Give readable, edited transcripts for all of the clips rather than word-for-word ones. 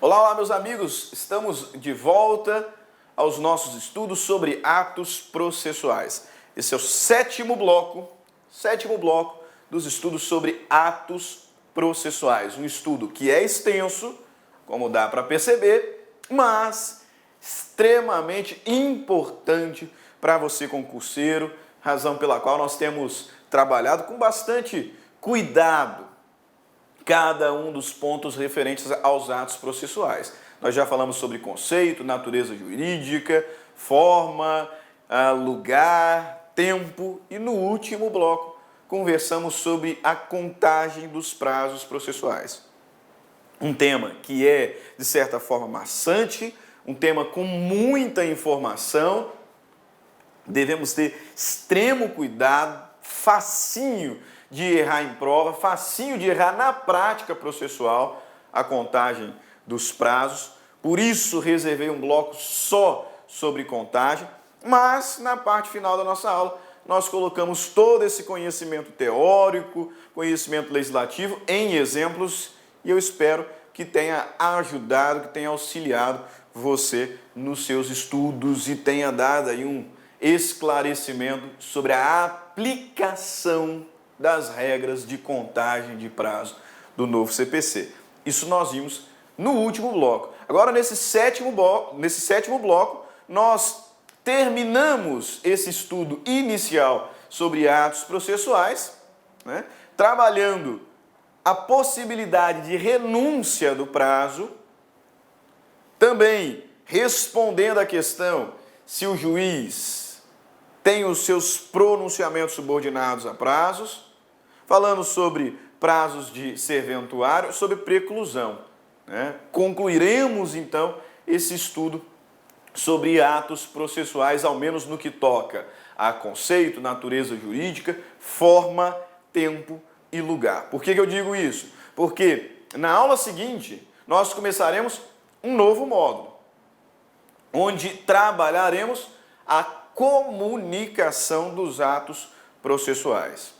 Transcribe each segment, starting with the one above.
Olá, olá, meus amigos! Estamos de volta aos nossos estudos sobre atos processuais. Esse é o sétimo bloco dos estudos sobre atos processuais. Um estudo que é extenso, como dá para perceber, mas extremamente importante para você concurseiro, razão pela qual nós temos trabalhado com bastante cuidado cada um dos pontos referentes aos atos processuais. Nós já falamos sobre conceito, natureza jurídica, forma, lugar, tempo e no último bloco conversamos sobre a contagem dos prazos processuais. Um tema que é, de certa forma, maçante, um tema com muita informação, devemos ter extremo cuidado, facinho de errar em prova, facinho de errar na prática processual, a contagem dos prazos. Por isso, reservei um bloco só sobre contagem, mas na parte final da nossa aula, nós colocamos todo esse conhecimento teórico, conhecimento legislativo em exemplos e eu espero que tenha ajudado, que tenha auxiliado você nos seus estudos e tenha dado aí um esclarecimento sobre a aplicação das regras de contagem de prazo do novo CPC. Isso nós vimos no último bloco. Agora, nesse sétimo bloco, nós terminamos esse estudo inicial sobre atos processuais, né, trabalhando a possibilidade de renúncia do prazo, também respondendo à questão se o juiz tem os seus pronunciamentos subordinados a prazos, falando sobre prazos de serventuário, sobre preclusão, né? Concluiremos, então, esse estudo sobre atos processuais, ao menos no que toca a conceito, natureza jurídica, forma, tempo e lugar. Por que eu digo isso? Porque na aula seguinte, nós começaremos um novo módulo, onde trabalharemos a comunicação dos atos processuais.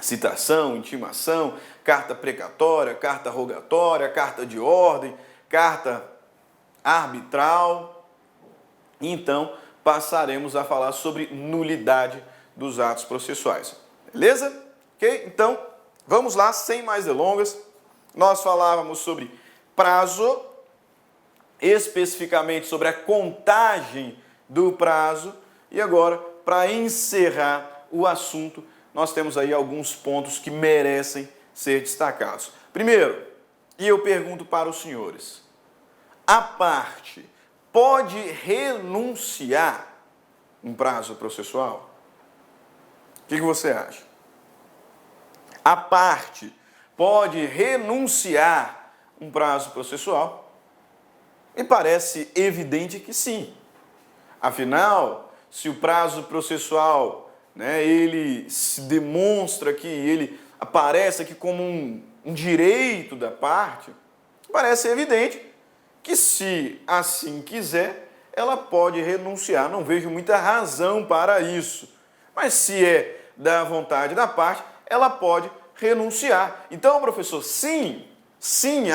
Citação, intimação, carta precatória, carta rogatória, carta de ordem, carta arbitral. Então, passaremos a falar sobre nulidade dos atos processuais. Beleza? Ok? Então, vamos lá, sem mais delongas. Nós falávamos sobre prazo, especificamente sobre a contagem do prazo. E agora, para encerrar o assunto, nós temos aí alguns pontos que merecem ser destacados. Primeiro, e eu pergunto para os senhores, a parte pode renunciar um prazo processual? O que você acha? A parte pode renunciar um prazo processual? Me parece evidente que sim. Afinal, se o prazo processual, ele se demonstra que ele aparece aqui como um direito da parte, parece evidente que, se assim quiser, ela pode renunciar. Não vejo muita razão para isso. Mas se é da vontade da parte, ela pode renunciar. Então, professor, sim,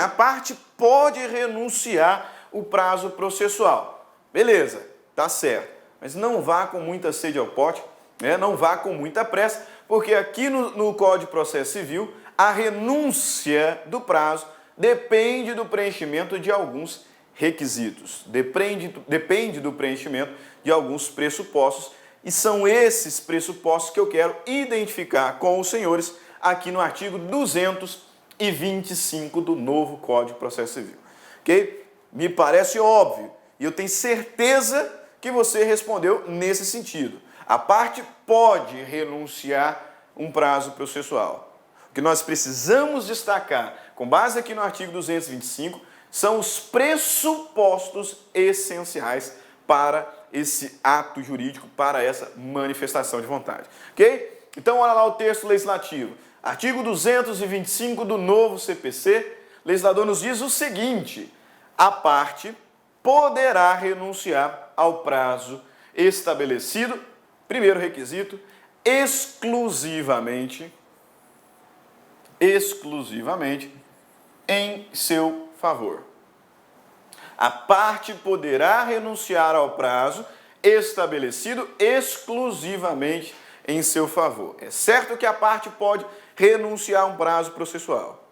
a parte pode renunciar o prazo processual. Beleza, tá certo. Mas não vá com muita sede ao pote, não vá com muita pressa, porque aqui no Código de Processo Civil, a renúncia do prazo depende do preenchimento de alguns requisitos, depende do preenchimento de alguns pressupostos, e são esses pressupostos que eu quero identificar com os senhores aqui no artigo 225 do novo Código de Processo Civil. Ok? Me parece óbvio, e eu tenho certeza que você respondeu nesse sentido. A parte pode renunciar um prazo processual. O que nós precisamos destacar, com base aqui no artigo 225, são os pressupostos essenciais para esse ato jurídico, para essa manifestação de vontade. Ok? Então, olha lá o texto legislativo. Artigo 225 do novo CPC, o legislador nos diz o seguinte: a parte poderá renunciar ao prazo estabelecido, primeiro requisito, exclusivamente em seu favor. A parte poderá renunciar ao prazo estabelecido exclusivamente em seu favor. É certo que a parte pode renunciar a um prazo processual,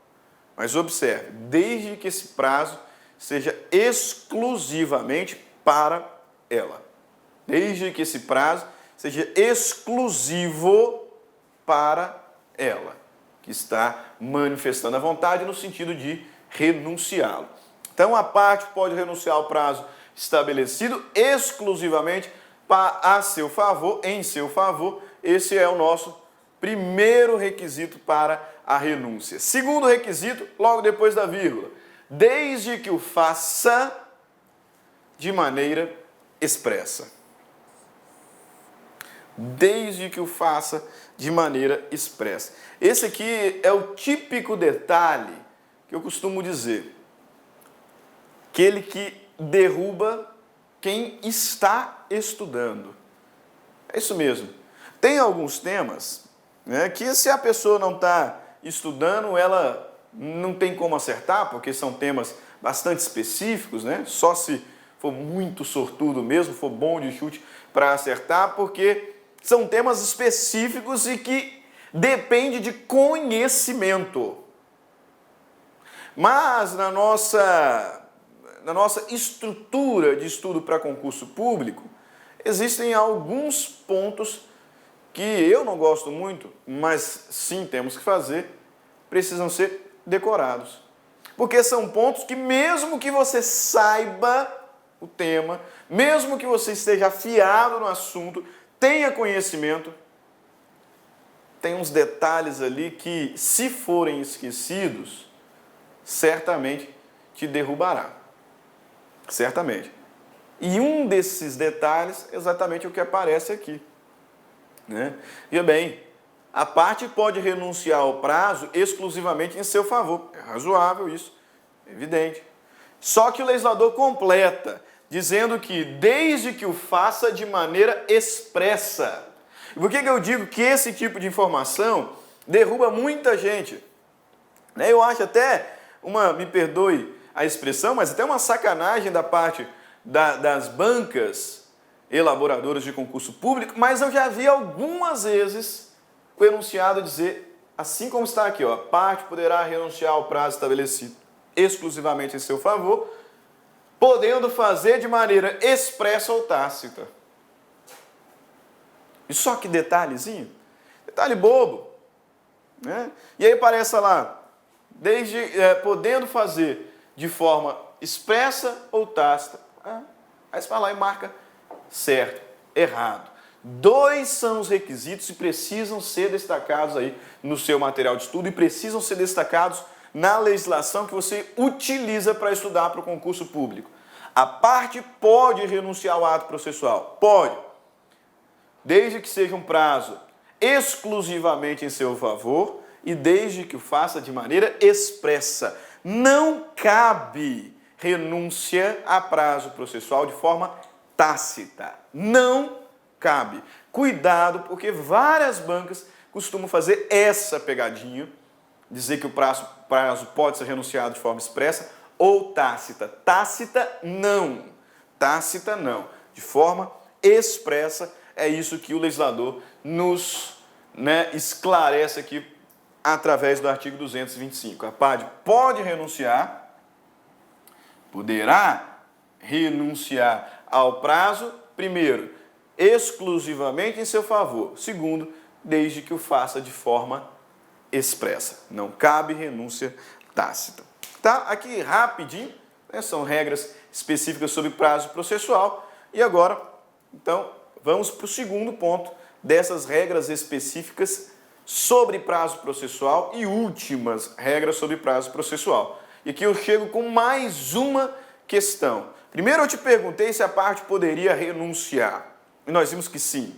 mas observe, desde que esse prazo seja exclusivamente para ela. Desde que esse prazo seja exclusivo para ela, que está manifestando a vontade no sentido de renunciá-lo. Então, a parte pode renunciar ao prazo estabelecido exclusivamente a seu favor, em seu favor. Esse é o nosso primeiro requisito para a renúncia. Segundo requisito, logo depois da vírgula, desde que o faça de maneira expressa. Desde que o faça de maneira expressa. Esse aqui é o típico detalhe que eu costumo dizer. Aquele que derruba quem está estudando. É isso mesmo. Tem alguns temas, né, que se a pessoa não está estudando, ela não tem como acertar, porque são temas bastante específicos, né? Só se for muito sortudo mesmo, for bom de chute para acertar, porque são temas específicos e que depende de conhecimento. Mas na nossa estrutura de estudo para concurso público, existem alguns pontos que eu não gosto muito, mas sim temos que fazer, precisam ser decorados. Porque são pontos que mesmo que você saiba o tema, mesmo que você esteja afiado no assunto, tenha conhecimento, tem uns detalhes ali que, se forem esquecidos, certamente te derrubará. Certamente. E um desses detalhes é exatamente o que aparece aqui, né? Veja bem, a parte pode renunciar ao prazo exclusivamente em seu favor. É razoável isso, é evidente. Só que o legislador completa, dizendo que desde que o faça de maneira expressa. E por que eu digo que esse tipo de informação derruba muita gente? Eu acho até me perdoe a expressão, mas até uma sacanagem da parte das bancas elaboradoras de concurso público, mas eu já vi algumas vezes o enunciado dizer, assim como está aqui, ó, a parte poderá renunciar ao prazo estabelecido exclusivamente em seu favor, podendo fazer de maneira expressa ou tácita. E só que detalhezinho, detalhe bobo, né? E aí aparece lá, podendo fazer de forma expressa ou tácita. Aí você vai lá e marca certo, errado. 2 são os requisitos e precisam ser destacados aí no seu material de estudo e precisam ser destacados na legislação que você utiliza para estudar para o concurso público. A parte pode renunciar ao ato processual? Pode. Desde que seja um prazo exclusivamente em seu favor e desde que o faça de maneira expressa. Não cabe renúncia a prazo processual de forma tácita. Não cabe. Cuidado, porque várias bancas costumam fazer essa pegadinha, dizer que o prazo pode ser renunciado de forma expressa ou tácita. Tácita, não. Tácita, não. De forma expressa, é isso que o legislador nos esclarece aqui através do artigo 225. A parte pode renunciar, poderá renunciar ao prazo, primeiro, exclusivamente em seu favor. Segundo, desde que o faça de forma expressa. Não cabe renúncia tácita. Tá? Aqui rapidinho, são regras específicas sobre prazo processual. E agora, então, vamos para o segundo ponto dessas regras específicas sobre prazo processual e últimas regras sobre prazo processual. E aqui eu chego com mais uma questão. Primeiro eu te perguntei se a parte poderia renunciar. E nós vimos que sim,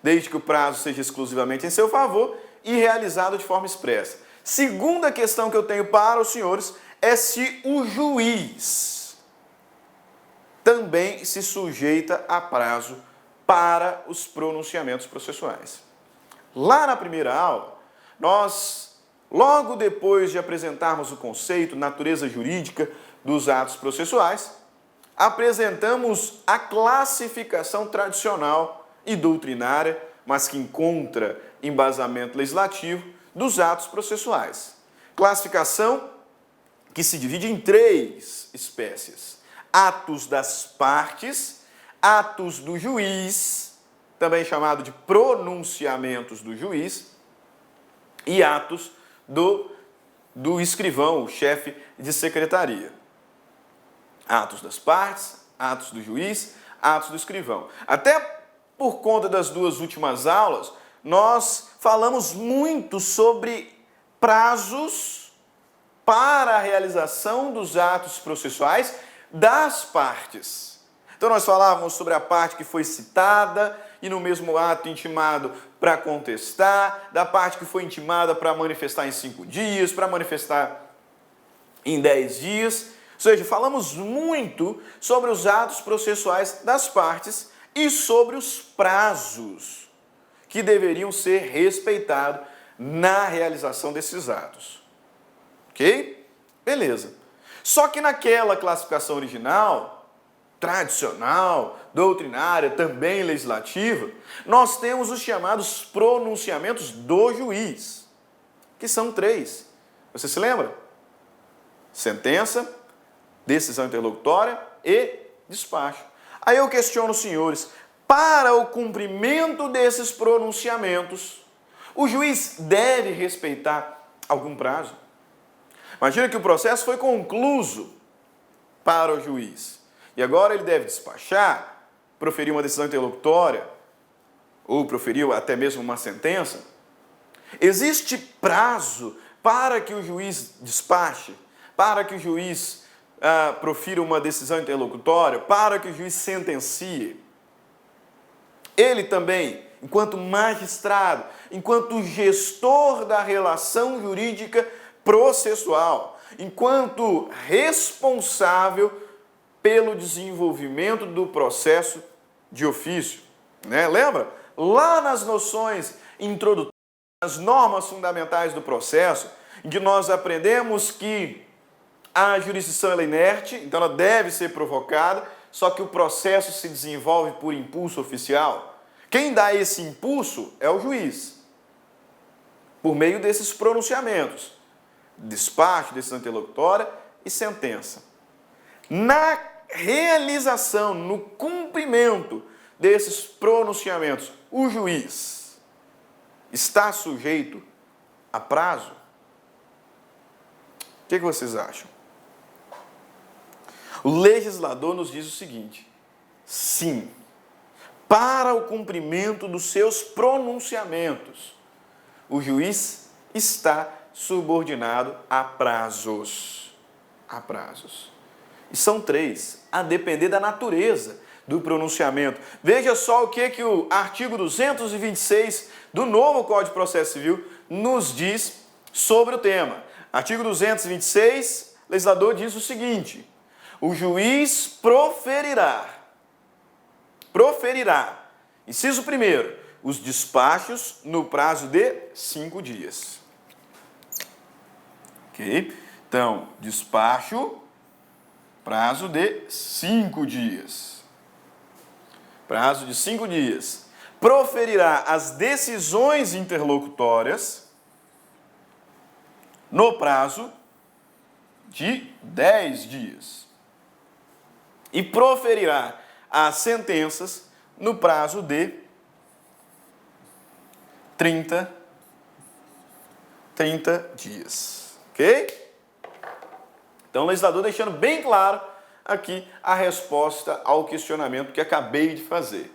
desde que o prazo seja exclusivamente em seu favor e realizado de forma expressa. Segunda questão que eu tenho para os senhores é se o juiz também se sujeita a prazo para os pronunciamentos processuais. Lá na primeira aula, nós, logo depois de apresentarmos o conceito, natureza jurídica dos atos processuais, apresentamos a classificação tradicional e doutrinária, mas que encontra embasamento legislativo, dos atos processuais. Classificação que se divide em 3 espécies: atos das partes, atos do juiz, também chamado de pronunciamentos do juiz, e atos do escrivão, o chefe de secretaria. Atos das partes, atos do juiz, atos do escrivão. Até por conta das 2 últimas aulas, nós falamos muito sobre prazos para a realização dos atos processuais das partes. Então nós falávamos sobre a parte que foi citada e no mesmo ato intimado para contestar, da parte que foi intimada para manifestar em 5 dias, para manifestar em 10 dias. Ou seja, falamos muito sobre os atos processuais das partes e sobre os prazos que deveriam ser respeitados na realização desses atos. Ok? Beleza. Só que naquela classificação original, tradicional, doutrinária, também legislativa, nós temos os chamados pronunciamentos do juiz, que são 3. Você se lembra? Sentença, decisão interlocutória e despacho. Aí eu questiono os senhores, para o cumprimento desses pronunciamentos, o juiz deve respeitar algum prazo? Imagina que o processo foi concluído para o juiz. E agora ele deve despachar, proferir uma decisão interlocutória, ou proferir até mesmo uma sentença. Existe prazo para que o juiz despache, para que o juiz profira uma decisão interlocutória, para que o juiz sentencie? Ele também, enquanto magistrado, enquanto gestor da relação jurídica processual, enquanto responsável pelo desenvolvimento do processo de ofício. Lembra? Lá nas noções introdutórias, nas normas fundamentais do processo, em que nós aprendemos que a jurisdição é inerte, então ela deve ser provocada, só que o processo se desenvolve por impulso oficial. Quem dá esse impulso é o juiz, por meio desses pronunciamentos: despacho, decisão interlocutória e sentença. Na realização, no cumprimento desses pronunciamentos, o juiz está sujeito a prazo? O que vocês acham? O legislador nos diz o seguinte: sim, para o cumprimento dos seus pronunciamentos, o juiz está subordinado a prazos. A prazos. E são 3, a depender da natureza do pronunciamento. Veja só o que o artigo 226 do novo Código de Processo Civil nos diz sobre o tema. Artigo 226, o legislador diz o seguinte: o juiz proferirá, inciso 1º, os despachos no prazo de 5 dias. Ok? Então, despacho, prazo de 5 dias. Prazo de 5 dias. Proferirá as decisões interlocutórias no prazo de 10 dias. E proferirá as sentenças no prazo de 30 dias. Ok? Então, o legislador deixando bem claro aqui a resposta ao questionamento que acabei de fazer.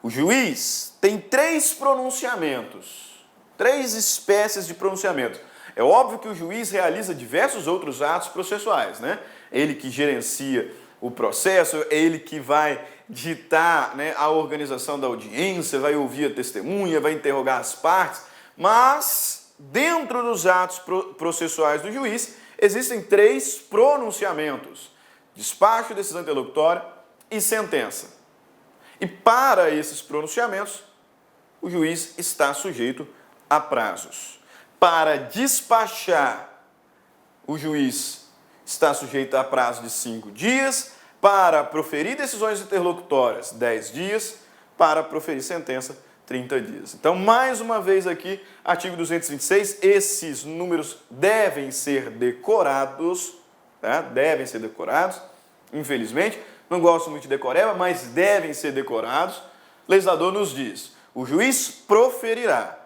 O juiz tem 3 pronunciamentos, 3 espécies de pronunciamento. É óbvio que o juiz realiza diversos outros atos processuais, Ele que gerencia o processo, é ele que vai ditar a organização da audiência, vai ouvir a testemunha, vai interrogar as partes, mas dentro dos atos processuais do juiz existem 3 pronunciamentos: despacho, decisão interlocutória e sentença. E para esses pronunciamentos, o juiz está sujeito a prazos. Para despachar, o juiz está sujeito a prazo de 5 dias. Para proferir decisões interlocutórias, 10 dias. Para proferir sentença, 30 dias. Então, mais uma vez aqui, artigo 226, esses números devem ser decorados, tá? Devem ser decorados, infelizmente. Não gosto muito de decoreba, mas devem ser decorados. O legislador nos diz, o juiz proferirá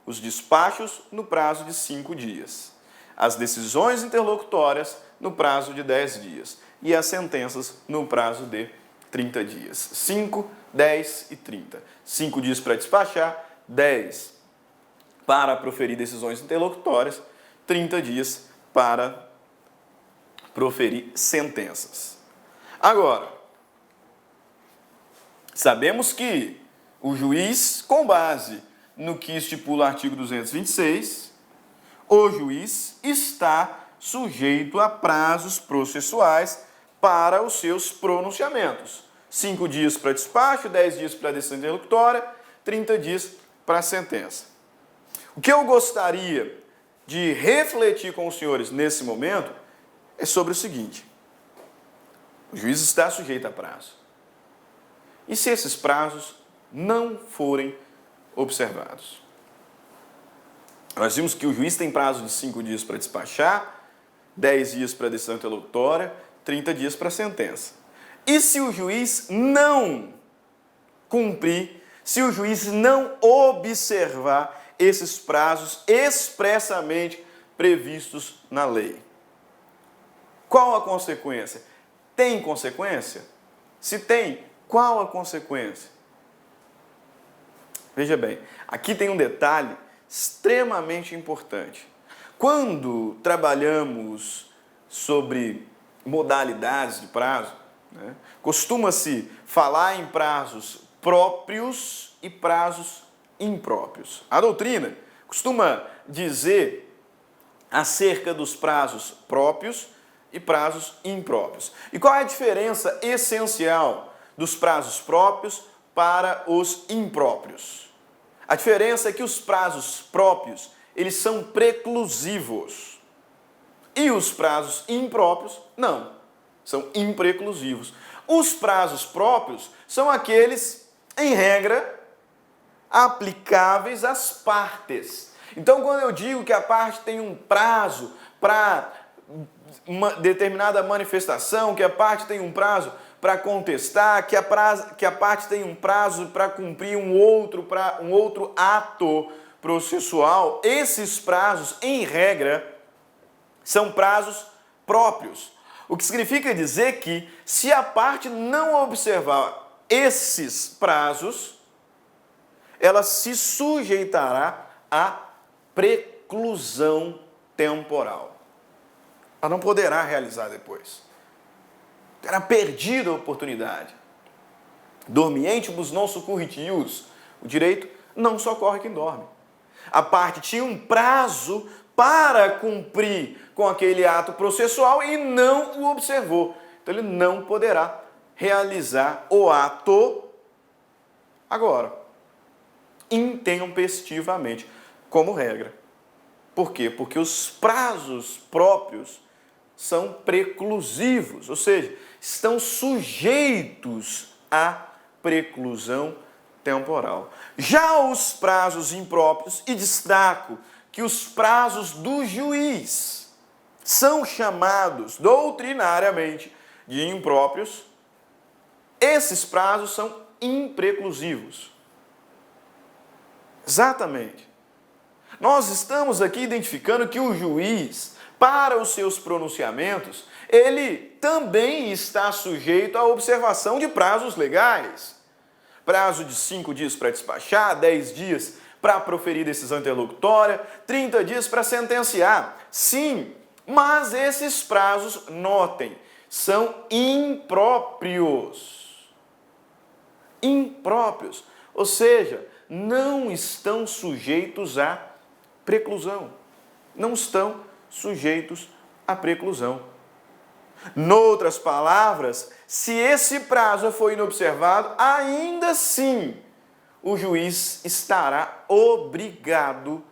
os despachos no prazo de 5 dias, as decisões interlocutórias no prazo de 10 dias e as sentenças no prazo de 30 dias. 5, 10 e 30. 5 dias para despachar, 10 para proferir decisões interlocutórias, 30 dias para proferir sentenças. Agora, sabemos que o juiz, com base no que estipula o artigo 226, o juiz está sujeito a prazos processuais para os seus pronunciamentos. 5 dias para despacho, 10 dias para decisão interlocutória, 30 dias para a sentença. O que eu gostaria de refletir com os senhores nesse momento é sobre o seguinte: o juiz está sujeito a prazo. E se esses prazos não forem observados? Nós vimos que o juiz tem prazo de 5 dias para despachar, 10 dias para decisão interlocutória, 30 dias para a sentença. E se o juiz não cumprir, se o juiz não observar esses prazos expressamente previstos na lei? Qual a consequência? Tem consequência? Se tem, qual a consequência? Veja bem, aqui tem um detalhe extremamente importante. Quando trabalhamos sobre modalidades de prazo, costuma-se falar em prazos próprios e prazos impróprios. A doutrina costuma dizer acerca dos prazos próprios e prazos impróprios. E qual é a diferença essencial dos prazos próprios para os impróprios? A diferença é que os prazos próprios, eles são preclusivos. E os prazos impróprios, não, são impreclusivos. Os prazos próprios são aqueles, em regra, aplicáveis às partes. Então, quando eu digo que a parte tem um prazo para uma determinada manifestação, que a parte tem um prazo para contestar, que a parte tem um prazo para cumprir um outro ato processual, esses prazos, em regra, são prazos próprios. O que significa dizer que, se a parte não observar esses prazos, ela se sujeitará à preclusão temporal. Ela não poderá realizar depois. Terá perdido a oportunidade. Dormientibus non succurrit ius. O direito não socorre quem dorme. A parte tinha um prazo para cumprir com aquele ato processual e não o observou. Então ele não poderá realizar o ato agora, intempestivamente, como regra. Por quê? Porque os prazos próprios são preclusivos, ou seja, estão sujeitos à preclusão temporal. Já os prazos impróprios, e destaco que os prazos do juiz são chamados doutrinariamente de impróprios, esses prazos são impreclusivos. Exatamente. Nós estamos aqui identificando que o juiz, para os seus pronunciamentos, ele também está sujeito à observação de prazos legais. Prazo de 5 dias para despachar, 10 dias para proferir decisão interlocutória, 30 dias para sentenciar. Sim, mas esses prazos, notem, são impróprios. Impróprios, ou seja, não estão sujeitos à preclusão. Não estão sujeitos à preclusão. Noutras palavras, se esse prazo for inobservado, ainda assim o juiz estará obrigado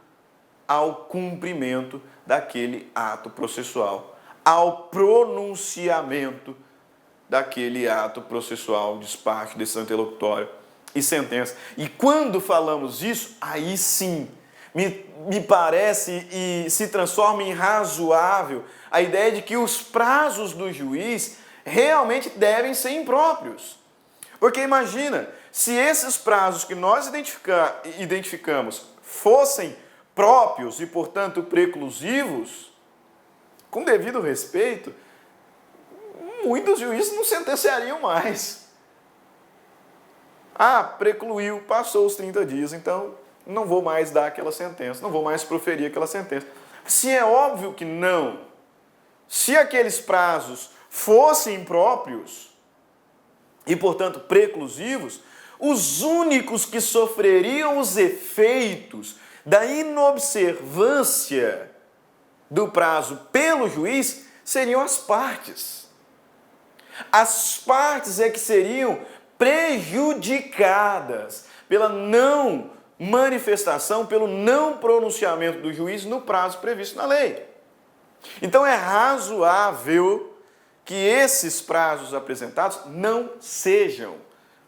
ao cumprimento daquele ato processual, ao pronunciamento daquele ato processual, despacho, decisão interlocutória e sentença. E quando falamos isso, aí sim, me parece e se transforma em razoável a ideia de que os prazos do juiz realmente devem ser impróprios. Porque imagina, se esses prazos que nós identificamos fossem próprios e, portanto, preclusivos, com devido respeito, muitos juízes não sentenciariam mais. Ah, precluiu, passou os 30 dias, então não vou mais dar aquela sentença, não vou mais proferir aquela sentença. Se é óbvio que não, se aqueles prazos fossem impróprios e, portanto, preclusivos, os únicos que sofreriam os efeitos da inobservância do prazo pelo juiz seriam as partes. As partes é que seriam prejudicadas pela não manifestação, pelo não pronunciamento do juiz no prazo previsto na lei. Então é razoável que esses prazos apresentados não sejam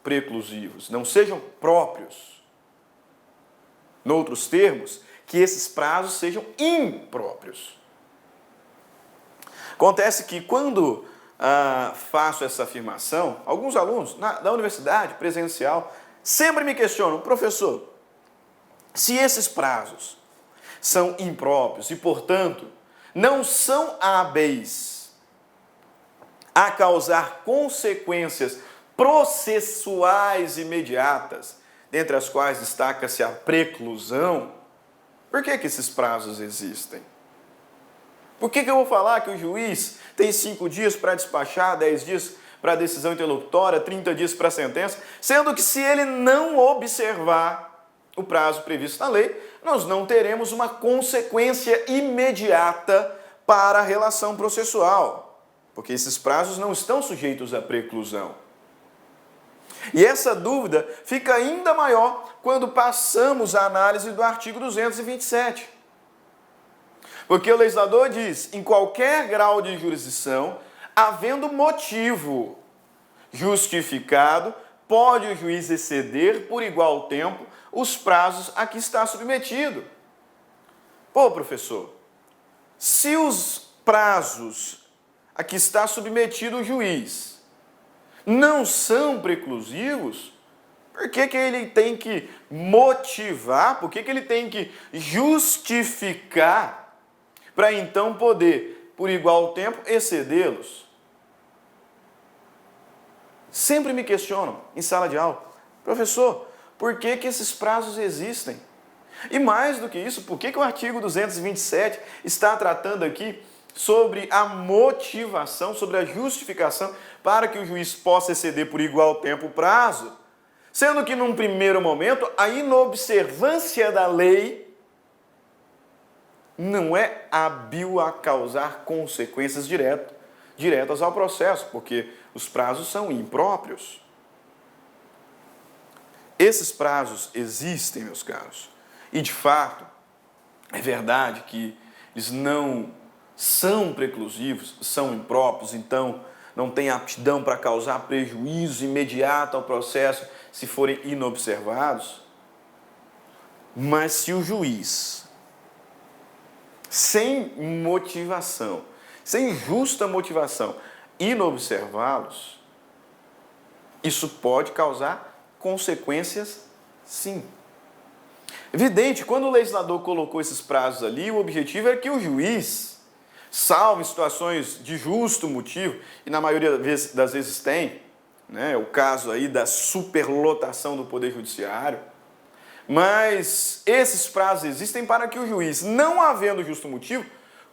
preclusivos, não sejam próprios. Noutros termos, que esses prazos sejam impróprios. Acontece que quando faço essa afirmação, alguns alunos da universidade presencial sempre me questionam: professor, se esses prazos são impróprios e, portanto, não são hábeis a causar consequências processuais imediatas, dentre as quais destaca-se a preclusão, por que esses prazos existem? Por que eu vou falar que o juiz tem 5 dias para despachar, 10 dias para decisão interlocutória, 30 dias para sentença, sendo que se ele não observar o prazo previsto na lei, nós não teremos uma consequência imediata para a relação processual, porque esses prazos não estão sujeitos à preclusão. E essa dúvida fica ainda maior quando passamos a análise do artigo 227. Porque o legislador diz: em qualquer grau de jurisdição, havendo motivo justificado, pode o juiz exceder por igual tempo os prazos a que está submetido. Pô, professor, se os prazos a que está submetido o juiz não são preclusivos, por que ele tem que motivar, por que ele tem que justificar para então poder, por igual tempo, excedê-los? Sempre me questionam em sala de aula: professor, por que esses prazos existem? E mais do que isso, por que o artigo 227 está tratando aqui sobre a motivação, sobre a justificação para que o juiz possa exceder por igual tempo o prazo, sendo que num primeiro momento a inobservância da lei não é hábil a causar consequências diretas ao processo, porque os prazos são impróprios. Esses prazos existem, meus caros, e de fato é verdade que eles não são preclusivos, são impróprios, então não têm aptidão para causar prejuízo imediato ao processo se forem inobservados. Mas se o juiz, sem motivação, sem justa motivação, inobservá-los, isso pode causar consequências, sim. Evidente, quando o legislador colocou esses prazos ali, o objetivo era que o juiz, salvo em situações de justo motivo, e na maioria das vezes tem, né, o caso aí da superlotação do Poder Judiciário, mas esses prazos existem para que o juiz, não havendo justo motivo,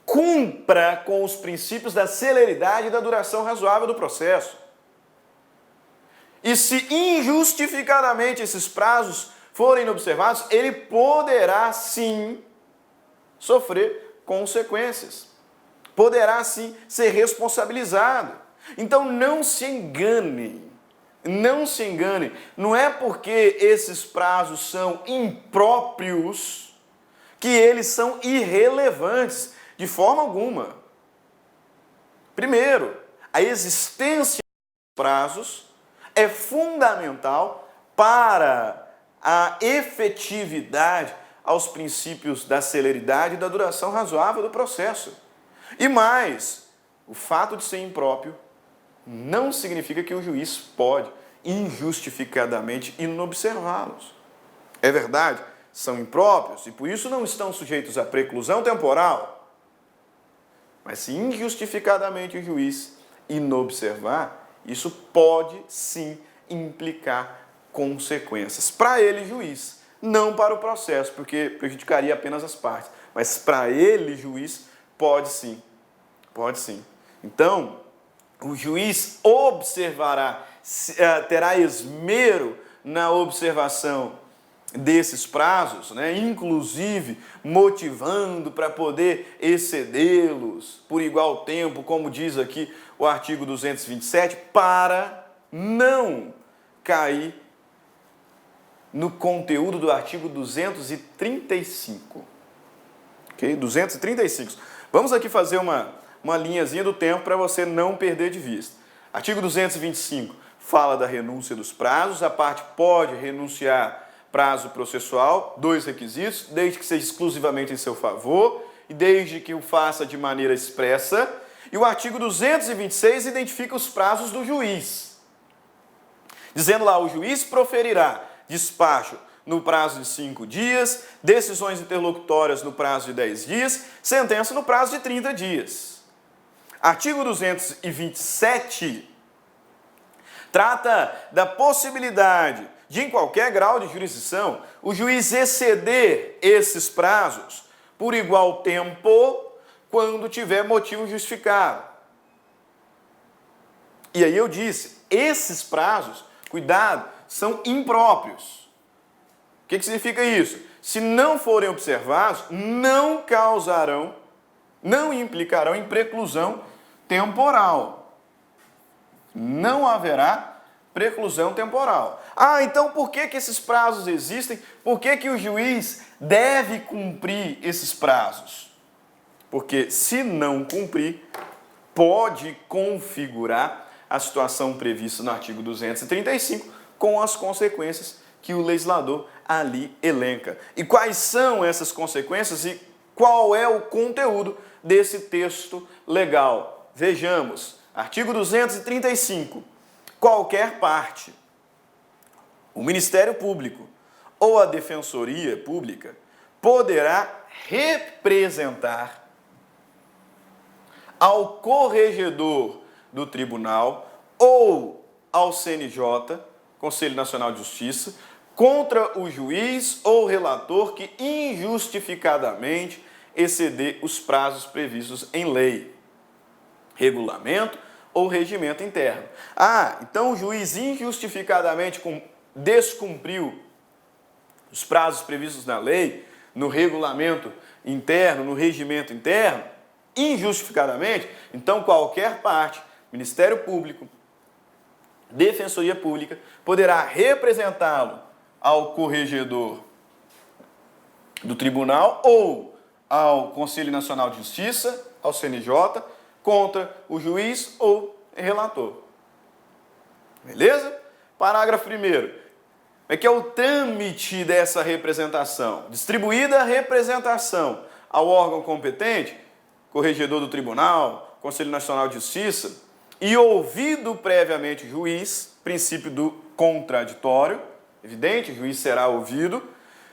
cumpra com os princípios da celeridade e da duração razoável do processo. E se injustificadamente esses prazos forem observados, ele poderá sim sofrer consequências. Poderá sim ser responsabilizado. Então não se enganem. Não se enganem. Não é porque esses prazos são impróprios que eles são irrelevantes de forma alguma. Primeiro, a existência prazos é fundamental para a efetividade aos princípios da celeridade e da duração razoável do processo. E mais, o fato de ser impróprio não significa que o juiz pode injustificadamente inobservá-los. É verdade, são impróprios e por isso não estão sujeitos à preclusão temporal. Mas se injustificadamente o juiz inobservar, isso pode sim implicar consequências para ele, juiz, não para o processo, porque prejudicaria apenas as partes, mas para ele, juiz, pode sim. Pode sim. Então, o juiz observará, terá esmero na observação desses prazos, né? Inclusive motivando para poder excedê-los por igual tempo, como diz aqui o artigo 227, para não cair no conteúdo do artigo 235. Ok? 235. Vamos aqui fazer uma linhazinha do tempo para você não perder de vista. Artigo 225 fala da renúncia dos prazos. A parte pode renunciar prazo processual, 2 requisitos, desde que seja exclusivamente em seu favor e desde que o faça de maneira expressa. E o artigo 226 identifica os prazos do juiz, dizendo lá, o juiz proferirá despacho no prazo de 5 dias, decisões interlocutórias no prazo de 10 dias, sentença no prazo de 30 dias. Artigo 227 trata da possibilidade de, em qualquer grau de jurisdição, o juiz exceder esses prazos por igual tempo quando tiver motivo justificado. E aí eu disse, esses prazos, cuidado, são impróprios. O que significa isso? Se não forem observados, não causarão, não implicarão em preclusão temporal. Não haverá preclusão temporal. Ah, então por que esses prazos existem? Por que o juiz deve cumprir esses prazos? Porque se não cumprir, pode configurar a situação prevista no artigo 235 com as consequências que o legislador ali elenca. E quais são essas consequências e qual é o conteúdo desse texto legal? Vejamos, artigo 235. Qualquer parte, o Ministério Público ou a Defensoria Pública poderá representar ao corregedor do tribunal ou ao CNJ, Conselho Nacional de Justiça, contra o juiz ou relator que injustificadamente exceder os prazos previstos em lei, regulamento ou regimento interno. Ah, então o juiz injustificadamente descumpriu os prazos previstos na lei, no regulamento interno, no regimento interno, injustificadamente, então qualquer parte, Ministério Público, Defensoria Pública, poderá representá-lo ao corregedor do tribunal ou ao Conselho Nacional de Justiça, ao CNJ, contra o juiz ou relator. Beleza? Parágrafo 1º. É que é o trâmite dessa representação. Distribuída a representação ao órgão competente, corregedor do tribunal, Conselho Nacional de Justiça, e ouvido previamente o juiz, princípio do contraditório, evidente, o juiz será ouvido,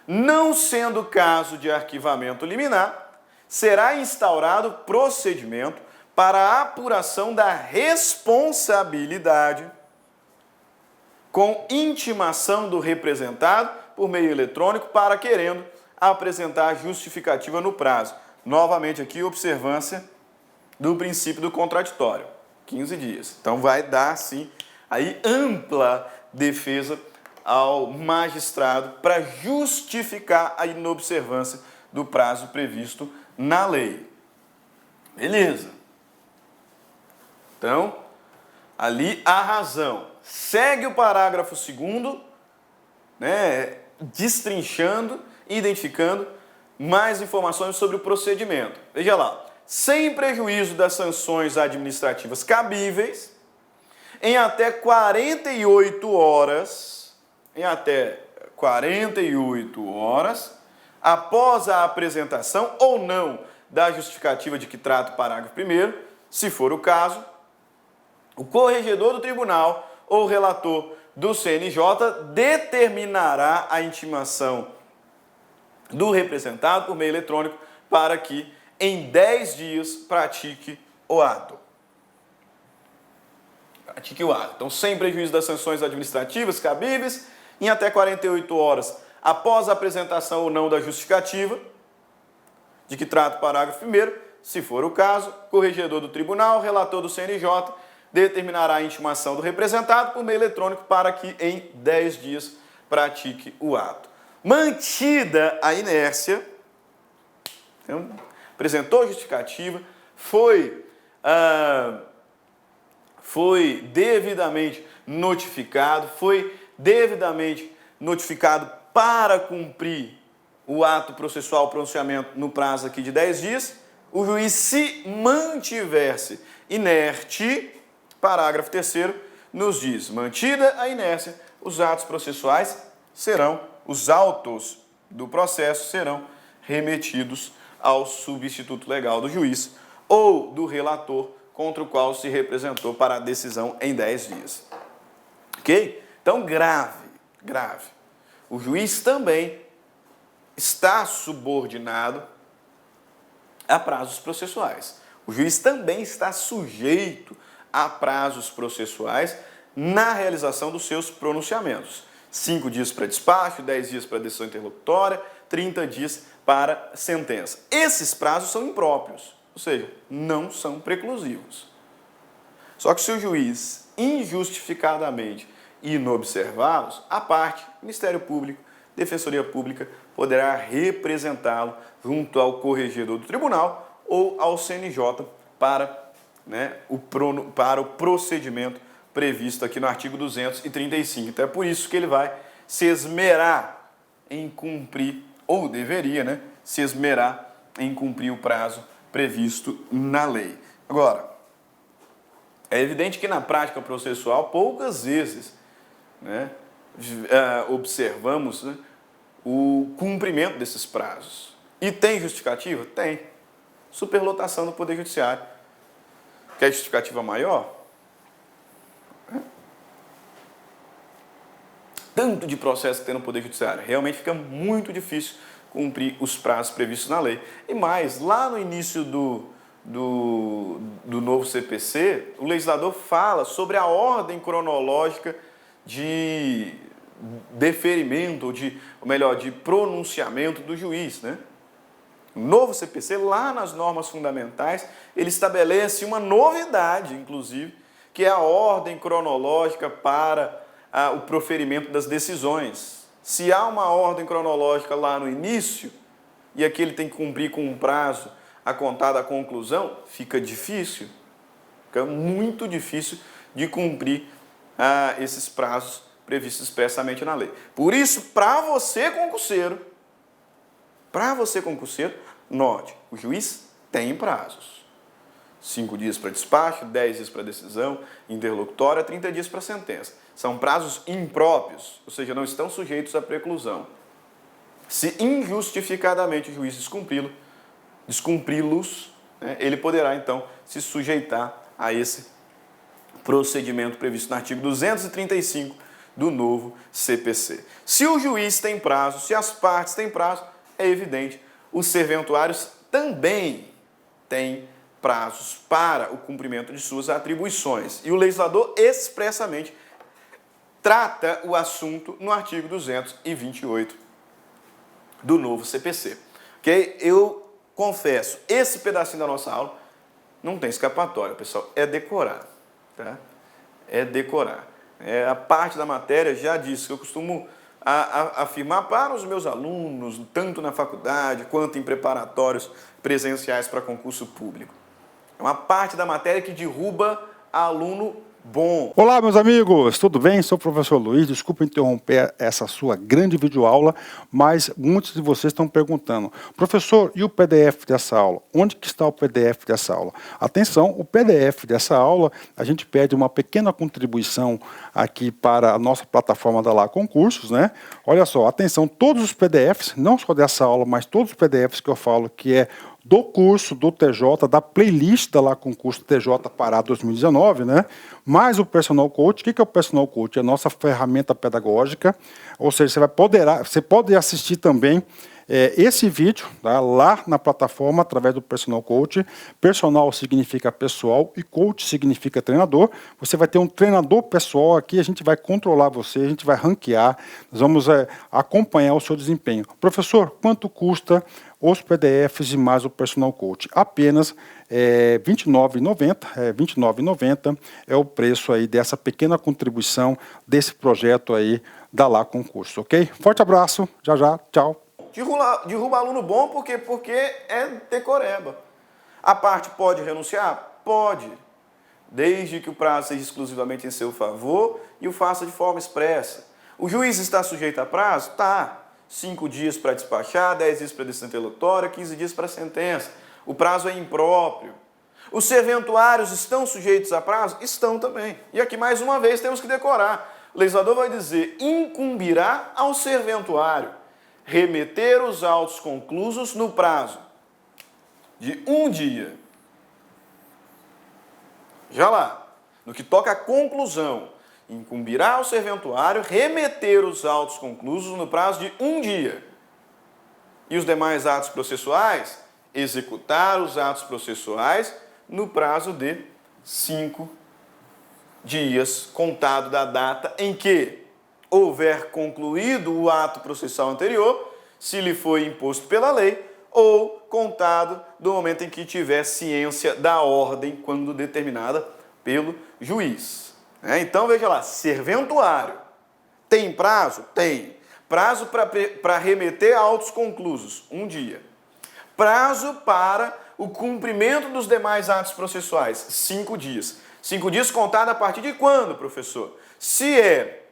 não sendo caso de arquivamento liminar, será instaurado procedimento para a apuração da responsabilidade com intimação do representado por meio eletrônico para querendo apresentar justificativa no prazo. Novamente aqui, observância do princípio do contraditório, 15 dias. Então vai dar, sim, aí ampla defesa ao magistrado para justificar a inobservância do prazo previsto na lei. Beleza? Então, ali a razão. Segue o parágrafo 2º, né, destrinchando e identificando mais informações sobre o procedimento. Veja lá. Sem prejuízo das sanções administrativas cabíveis em até 48 horas, após a apresentação ou não da justificativa de que trata o parágrafo 1º, se for o caso, o corregedor do tribunal ou relator do CNJ determinará a intimação do representado por meio eletrônico para que em 10 dias pratique o ato. Então, sem prejuízo das sanções administrativas cabíveis, em até 48 horas após a apresentação ou não da justificativa de que trata o parágrafo 1º, se for o caso, corregedor do tribunal, relator do CNJ, determinará a intimação do representado por meio eletrônico para que em 10 dias pratique o ato. Mantida a inércia, então, apresentou a justificativa, foi devidamente notificado, para cumprir o ato processual, pronunciamento no prazo aqui de 10 dias, o juiz se mantiver-se inerte, parágrafo 3º, nos diz, mantida a inércia, os autos do processo serão remetidos ao substituto legal do juiz ou do relator contra o qual se representou para a decisão em 10 dias. Ok? Então, grave. O juiz também está subordinado a prazos processuais. O juiz também está sujeito a prazos processuais na realização dos seus pronunciamentos. 5 dias para despacho, 10 dias para decisão interlocutória, 30 dias para sentença. Esses prazos são impróprios, ou seja, não são preclusivos. Só que se o juiz injustificadamente inobservá-los, a parte, Ministério Público, Defensoria Pública, poderá representá-lo junto ao corregedor do tribunal ou ao CNJ para o procedimento previsto aqui no artigo 235. Então é por isso que ele vai se esmerar em cumprir, ou deveria, se esmerar em cumprir o prazo previsto na lei. Agora, é evidente que na prática processual, poucas vezes observamos o cumprimento desses prazos. E tem justificativa? Tem. Superlotação do Poder Judiciário. Quer justificativa maior? Tanto de processo que tem no Poder Judiciário. Realmente fica muito difícil cumprir os prazos previstos na lei. E mais, lá no início do novo CPC, o legislador fala sobre a ordem cronológica de deferimento, de pronunciamento do juiz, O novo CPC, lá nas normas fundamentais, ele estabelece uma novidade, inclusive, que é a ordem cronológica para o proferimento das decisões. Se há uma ordem cronológica lá no início, e aqui ele tem que cumprir com um prazo a contar da conclusão, fica muito difícil de cumprir esses prazos previstos expressamente na lei. Por isso, para você concurseiro, note, o juiz tem prazos. 5 dias para despacho, 10 dias para decisão interlocutória, 30 dias para sentença. São prazos impróprios, ou seja, não estão sujeitos à preclusão. Se injustificadamente o juiz descumpri-los, ele poderá, então, se sujeitar a esse procedimento previsto no artigo 235 do novo CPC. Se o juiz tem prazo, se as partes têm prazo, é evidente, os serventuários também têm prazos para o cumprimento de suas atribuições. E o legislador expressamente trata o assunto no artigo 228 do novo CPC. Ok? Eu confesso, esse pedacinho da nossa aula não tem escapatória, pessoal. É decorar. Tá? É decorar. A parte da matéria já disse que eu costumo afirmar para os meus alunos, tanto na faculdade quanto em preparatórios presenciais para concurso público. É uma parte da matéria que derruba aluno bom. Olá, meus amigos, tudo bem? Sou o professor Luiz, desculpa interromper essa sua grande videoaula, mas muitos de vocês estão perguntando, professor, e o PDF dessa aula? Onde que está o PDF dessa aula? Atenção, o PDF dessa aula, a gente pede uma pequena contribuição aqui para a nossa plataforma da Lá Concursos, né? Olha só, atenção, todos os PDFs, não só dessa aula, mas todos os PDFs que eu falo que é do curso do TJ, da playlist da Lá Concurso TJ Pará 2019, né? Mais o Personal Coach. O que é o Personal Coach? É a nossa ferramenta pedagógica, ou seja, você pode assistir também esse vídeo, tá, lá na plataforma através do Personal Coach. Personal significa pessoal e coach significa treinador. Você vai ter um treinador pessoal aqui, a gente vai controlar você, a gente vai ranquear, nós vamos acompanhar o seu desempenho. Professor, quanto custa os PDFs e mais o Personal Coach? Apenas R$ 29,90 é o preço aí dessa pequena contribuição desse projeto aí da Lá Concurso, ok? Forte abraço, já, tchau. Derruba aluno bom porque é decoreba. A parte pode renunciar? Pode, desde que o prazo seja exclusivamente em seu favor e o faça de forma expressa. O juiz está sujeito a prazo? Tá. 5 dias para despachar, 10 dias para decisão interlocutória, 15 dias para sentença. O prazo é impróprio. Os serventuários estão sujeitos a prazo? Estão também. E aqui, mais uma vez, temos que decorar. O legislador vai dizer, incumbirá ao serventuário remeter os autos conclusos no prazo de 1 dia. Já lá, no que toca à conclusão, incumbirá ao serventuário remeter os autos conclusos no prazo de 1 dia. E os demais atos processuais, executar os atos processuais no prazo de 5 dias, contado da data em que houver concluído o ato processual anterior, se lhe foi imposto pela lei, ou contado do momento em que tiver ciência da ordem, quando determinada pelo juiz. Então, veja lá, serventuário. Tem prazo? Tem. Prazo para remeter a autos conclusos, 1 dia. Prazo para o cumprimento dos demais atos processuais, 5 dias. 5 dias contado a partir de quando, professor? Se é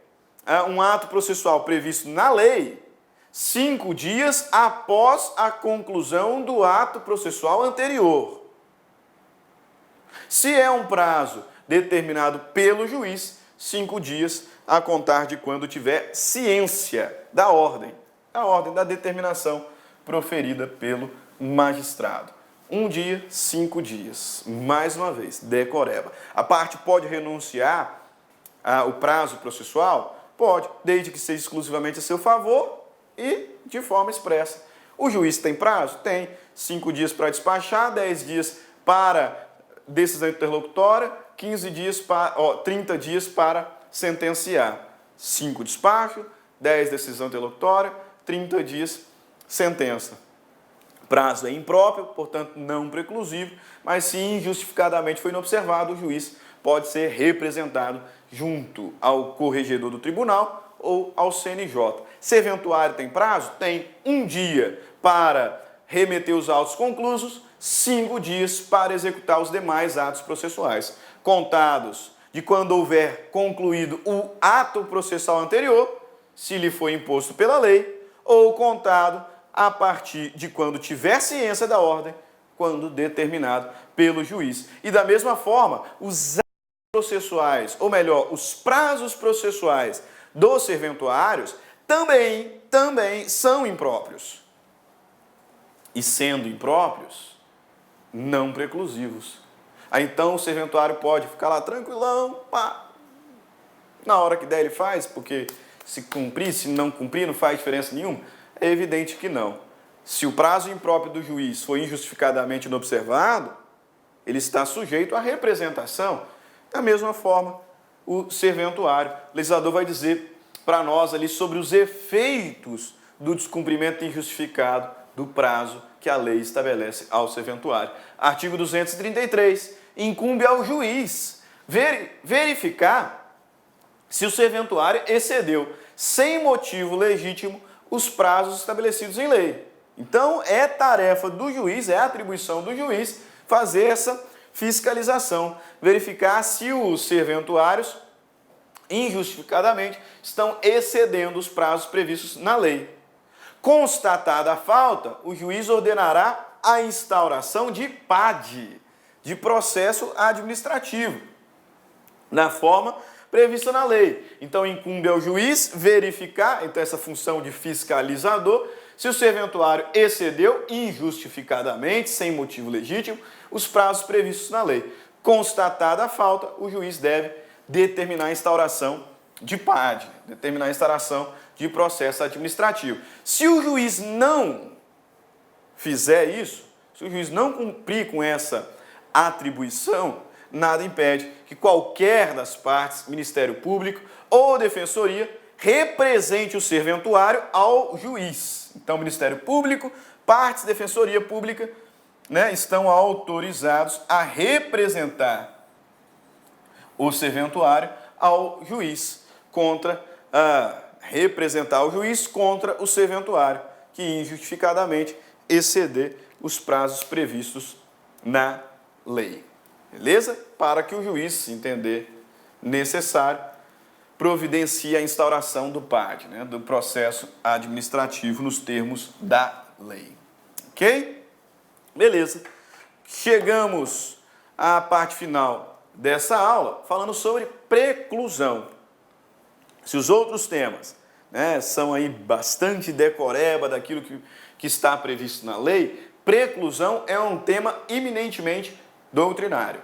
um ato processual previsto na lei, 5 dias após a conclusão do ato processual anterior. Se é um prazo determinado pelo juiz, 5 dias a contar de quando tiver ciência da ordem da determinação proferida pelo magistrado. 1 dia, 5 dias. Mais uma vez, decoreba. A parte pode renunciar ao prazo processual? Pode, desde que seja exclusivamente a seu favor e de forma expressa. O juiz tem prazo? Tem. 5 dias para despachar, 10 dias para decisão interlocutória, 30 dias para sentenciar. 5 despacho, 10 decisão interlocutória, 30 dias sentença. Prazo é impróprio, portanto não preclusivo, mas se injustificadamente foi inobservado, o juiz pode ser representado junto ao corregedor do tribunal ou ao CNJ. Serventuário tem prazo? Tem. 1 dia para remeter os autos conclusos, 5 dias para executar os demais atos processuais, contados de quando houver concluído o ato processual anterior, se lhe foi imposto pela lei, ou contado a partir de quando tiver ciência da ordem, quando determinado pelo juiz. E da mesma forma, os atos processuais, ou melhor, os prazos processuais dos serventuários também são impróprios. E sendo impróprios, não preclusivos. Aí então o serventuário pode ficar lá tranquilão, pá. Na hora que der ele faz, porque se cumprir, se não cumprir, não faz diferença nenhuma. É evidente que não. Se o prazo impróprio do juiz foi injustificadamente inobservado, ele está sujeito à representação. Da mesma forma, o serventuário. O legislador vai dizer para nós ali sobre os efeitos do descumprimento injustificado do prazo que a lei estabelece ao serventuário. Artigo 233. Incumbe ao juiz verificar se o serventuário excedeu, sem motivo legítimo, os prazos estabelecidos em lei. Então, é tarefa do juiz, é atribuição do juiz fazer essa fiscalização, verificar se os serventuários, injustificadamente, estão excedendo os prazos previstos na lei. Constatada a falta, o juiz ordenará a instauração de PAD, de processo administrativo, na forma prevista na lei. Então, incumbe ao juiz verificar, então essa função de fiscalizador, se o serventuário excedeu injustificadamente, sem motivo legítimo, os prazos previstos na lei. Constatada a falta, o juiz deve determinar a instauração de PAD, determinar a instauração de processo administrativo. Se o juiz não fizer isso, se o juiz não cumprir com essa atribuição, nada impede que qualquer das partes, Ministério Público ou Defensoria, represente o serventuário ao juiz. Então, Ministério Público, partes, Defensoria Pública, estão autorizados a representar o serventuário ao juiz representar o juiz contra o serventuário que injustificadamente exceder os prazos previstos na lei. Beleza? Para que o juiz, se entender necessário, providencie a instauração do PAD, do processo administrativo nos termos da lei. Ok? Beleza. Chegamos à parte final dessa aula falando sobre preclusão. Se os outros temas são aí bastante decoreba daquilo que está previsto na lei, preclusão é um tema eminentemente doutrinário.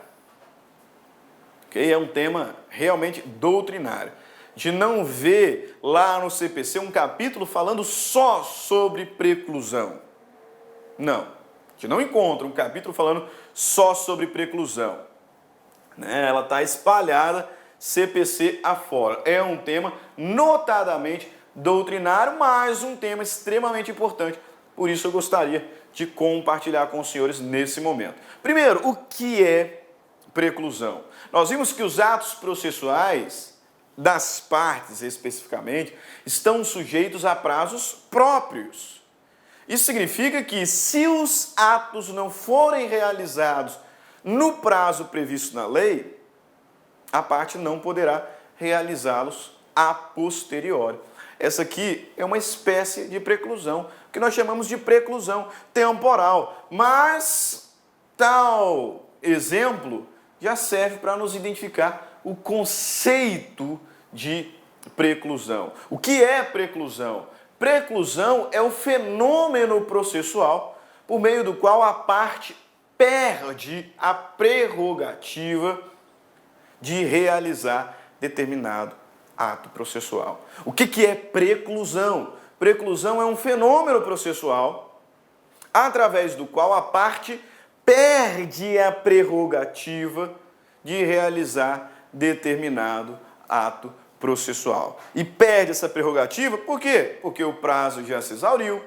Okay? É um tema realmente doutrinário. A gente não vê lá no CPC um capítulo falando só sobre preclusão. Não. A gente não encontra um capítulo falando só sobre preclusão. Ela está espalhada CPC afora. É um tema notadamente doutrinário, mas um tema extremamente importante. Por isso eu gostaria de compartilhar com os senhores nesse momento. Primeiro, o que é preclusão? Nós vimos que os atos processuais das partes, especificamente, estão sujeitos a prazos próprios. Isso significa que, se os atos não forem realizados no prazo previsto na lei, a parte não poderá realizá-los a posteriori. Essa aqui é uma espécie de preclusão, que nós chamamos de preclusão temporal. Mas tal exemplo já serve para nos identificar o conceito de preclusão. O que é preclusão? Preclusão é o fenômeno processual por meio do qual a parte perde a prerrogativa de realizar determinado ato processual. O que é preclusão? Preclusão é um fenômeno processual através do qual a parte perde a prerrogativa de realizar determinado ato processual. E perde essa prerrogativa por quê? Porque o prazo já se exauriu,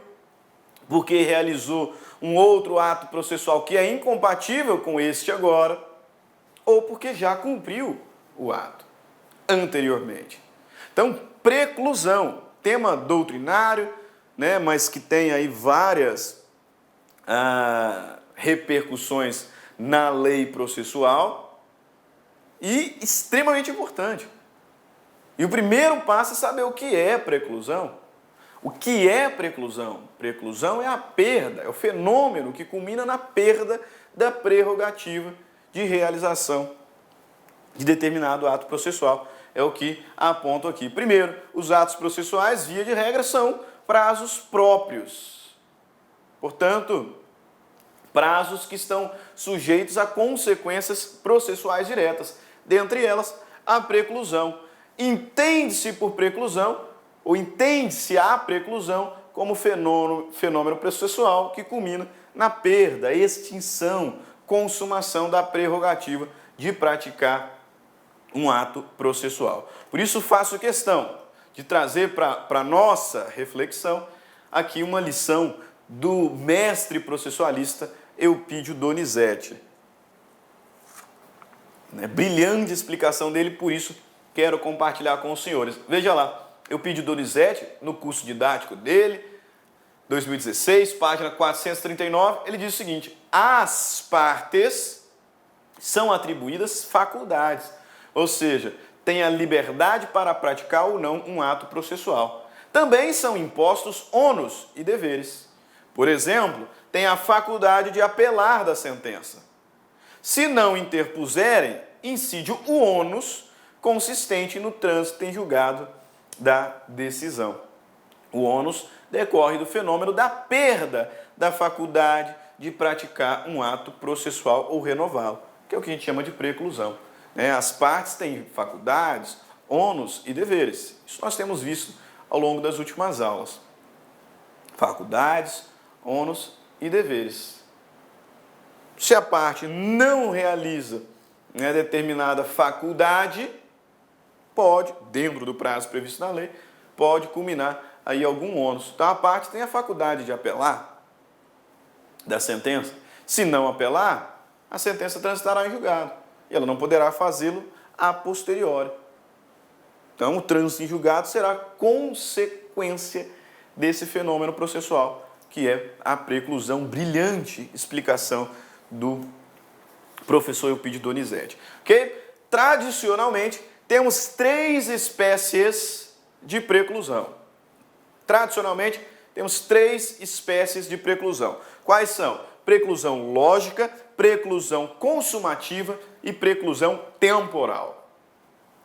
porque realizou um outro ato processual que é incompatível com este agora, ou porque já cumpriu o ato anteriormente. Então, preclusão, tema doutrinário, mas que tem aí várias repercussões na lei processual e extremamente importante. E o primeiro passo é saber o que é preclusão. O que é preclusão? Preclusão é a perda, é o fenômeno que culmina na perda da prerrogativa de realização de determinado ato processual. É o que aponto aqui. Primeiro, os atos processuais, via de regra, são prazos próprios. Portanto, prazos que estão sujeitos a consequências processuais diretas. Dentre elas, a preclusão. Entende-se por preclusão, ou entende-se a preclusão como fenômeno processual que culmina na perda, extinção, consumação da prerrogativa de praticar um ato processual. Por isso faço questão de trazer para a nossa reflexão aqui uma lição do mestre processualista Eupídio Donizete. Brilhante explicação dele, por isso quero compartilhar com os senhores. Veja lá, Eupídio Donizete, no curso didático dele, 2016, página 439, ele diz o seguinte: as partes são atribuídas faculdades, ou seja, tem a liberdade para praticar ou não um ato processual. Também são impostos ônus e deveres. Por exemplo, tem a faculdade de apelar da sentença. Se não interpuserem, incide o ônus consistente no trânsito em julgado da decisão. O ônus decorre do fenômeno da perda da faculdade de praticar um ato processual ou renová-lo, que é o que a gente chama de preclusão. As partes têm faculdades, ônus e deveres. Isso nós temos visto ao longo das últimas aulas. Faculdades, ônus e deveres. Se a parte não realiza determinada faculdade, pode, dentro do prazo previsto na lei, pode culminar aí algum ônus. Então a parte tem a faculdade de apelar da sentença. Se não apelar, a sentença transitará em julgado e ela não poderá fazê-lo a posteriori. Então o trânsito em julgado será consequência desse fenômeno processual, que é a preclusão. Brilhante explicação do professor Eupídio Donizete. Ok? Tradicionalmente, temos 3 espécies de preclusão. Tradicionalmente, temos 3 espécies de preclusão. Quais são? Preclusão lógica, preclusão consumativa e preclusão temporal.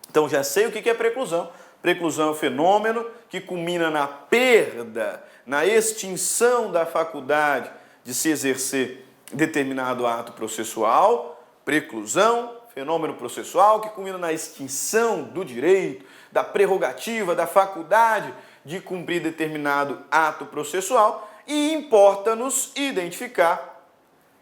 Então, já sei o que é preclusão. Preclusão é o fenômeno que culmina na perda, na extinção da faculdade de se exercer determinado ato processual. Preclusão, fenômeno processual que culmina na extinção do direito, da prerrogativa, da faculdade de cumprir determinado ato processual, e importa-nos identificar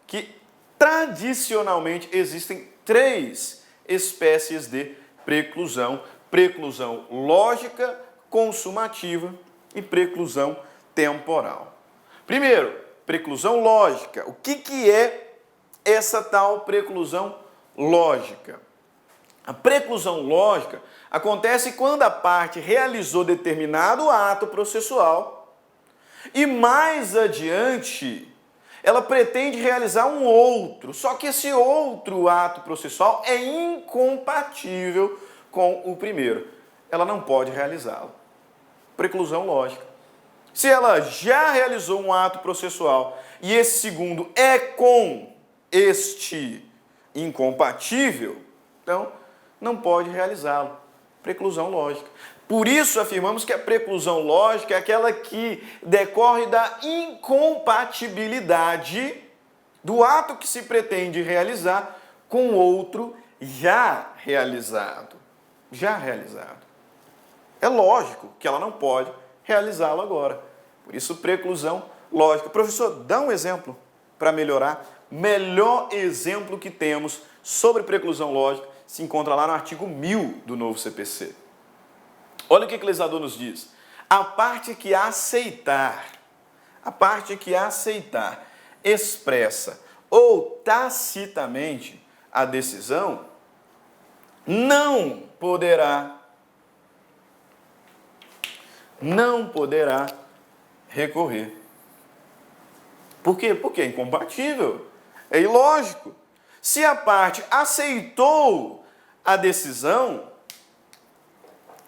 que tradicionalmente existem 3 espécies de preclusão: preclusão lógica, consumativa e preclusão temporal. Primeiro, preclusão lógica. O que é essa tal preclusão lógica? A preclusão lógica acontece quando a parte realizou determinado ato processual e mais adiante ela pretende realizar um outro, só que esse outro ato processual é incompatível com o primeiro. Ela não pode realizá-lo. Preclusão lógica. Se ela já realizou um ato processual e esse segundo é com este incompatível, então não pode realizá-lo. Preclusão lógica. Por isso afirmamos que a preclusão lógica é aquela que decorre da incompatibilidade do ato que se pretende realizar com outro já realizado. Já realizado. É lógico que ela não pode realizá-lo agora. Por isso, preclusão lógica. Professor, dá um exemplo para melhorar. Melhor exemplo que temos sobre preclusão lógica se encontra lá no artigo 1000 do novo CPC. Olha o que o legislador nos diz. A parte que aceitar, expressa ou tacitamente a decisão, não poderá recorrer. Por quê? Porque é incompatível, é ilógico. Se a parte aceitou a decisão,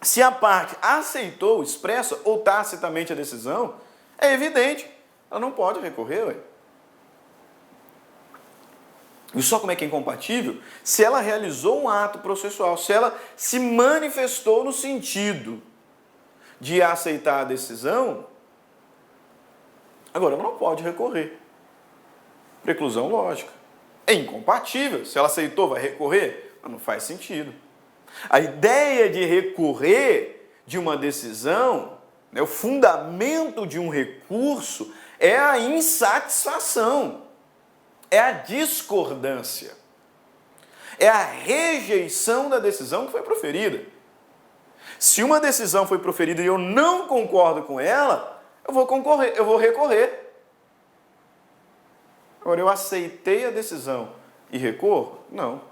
se a parte aceitou, expressa ou tacitamente a decisão, é evidente, ela não pode recorrer, ué. E só como é que é incompatível? Se ela realizou um ato processual, se ela se manifestou no sentido de aceitar a decisão, agora ela não pode recorrer. Preclusão lógica. É incompatível. Se ela aceitou, vai recorrer? Mas não faz sentido. A ideia de recorrer de uma decisão, o fundamento de um recurso é a insatisfação, é a discordância, é a rejeição da decisão que foi proferida. Se uma decisão foi proferida e eu não concordo com ela, eu vou recorrer. Agora, eu aceitei a decisão e recorro? Não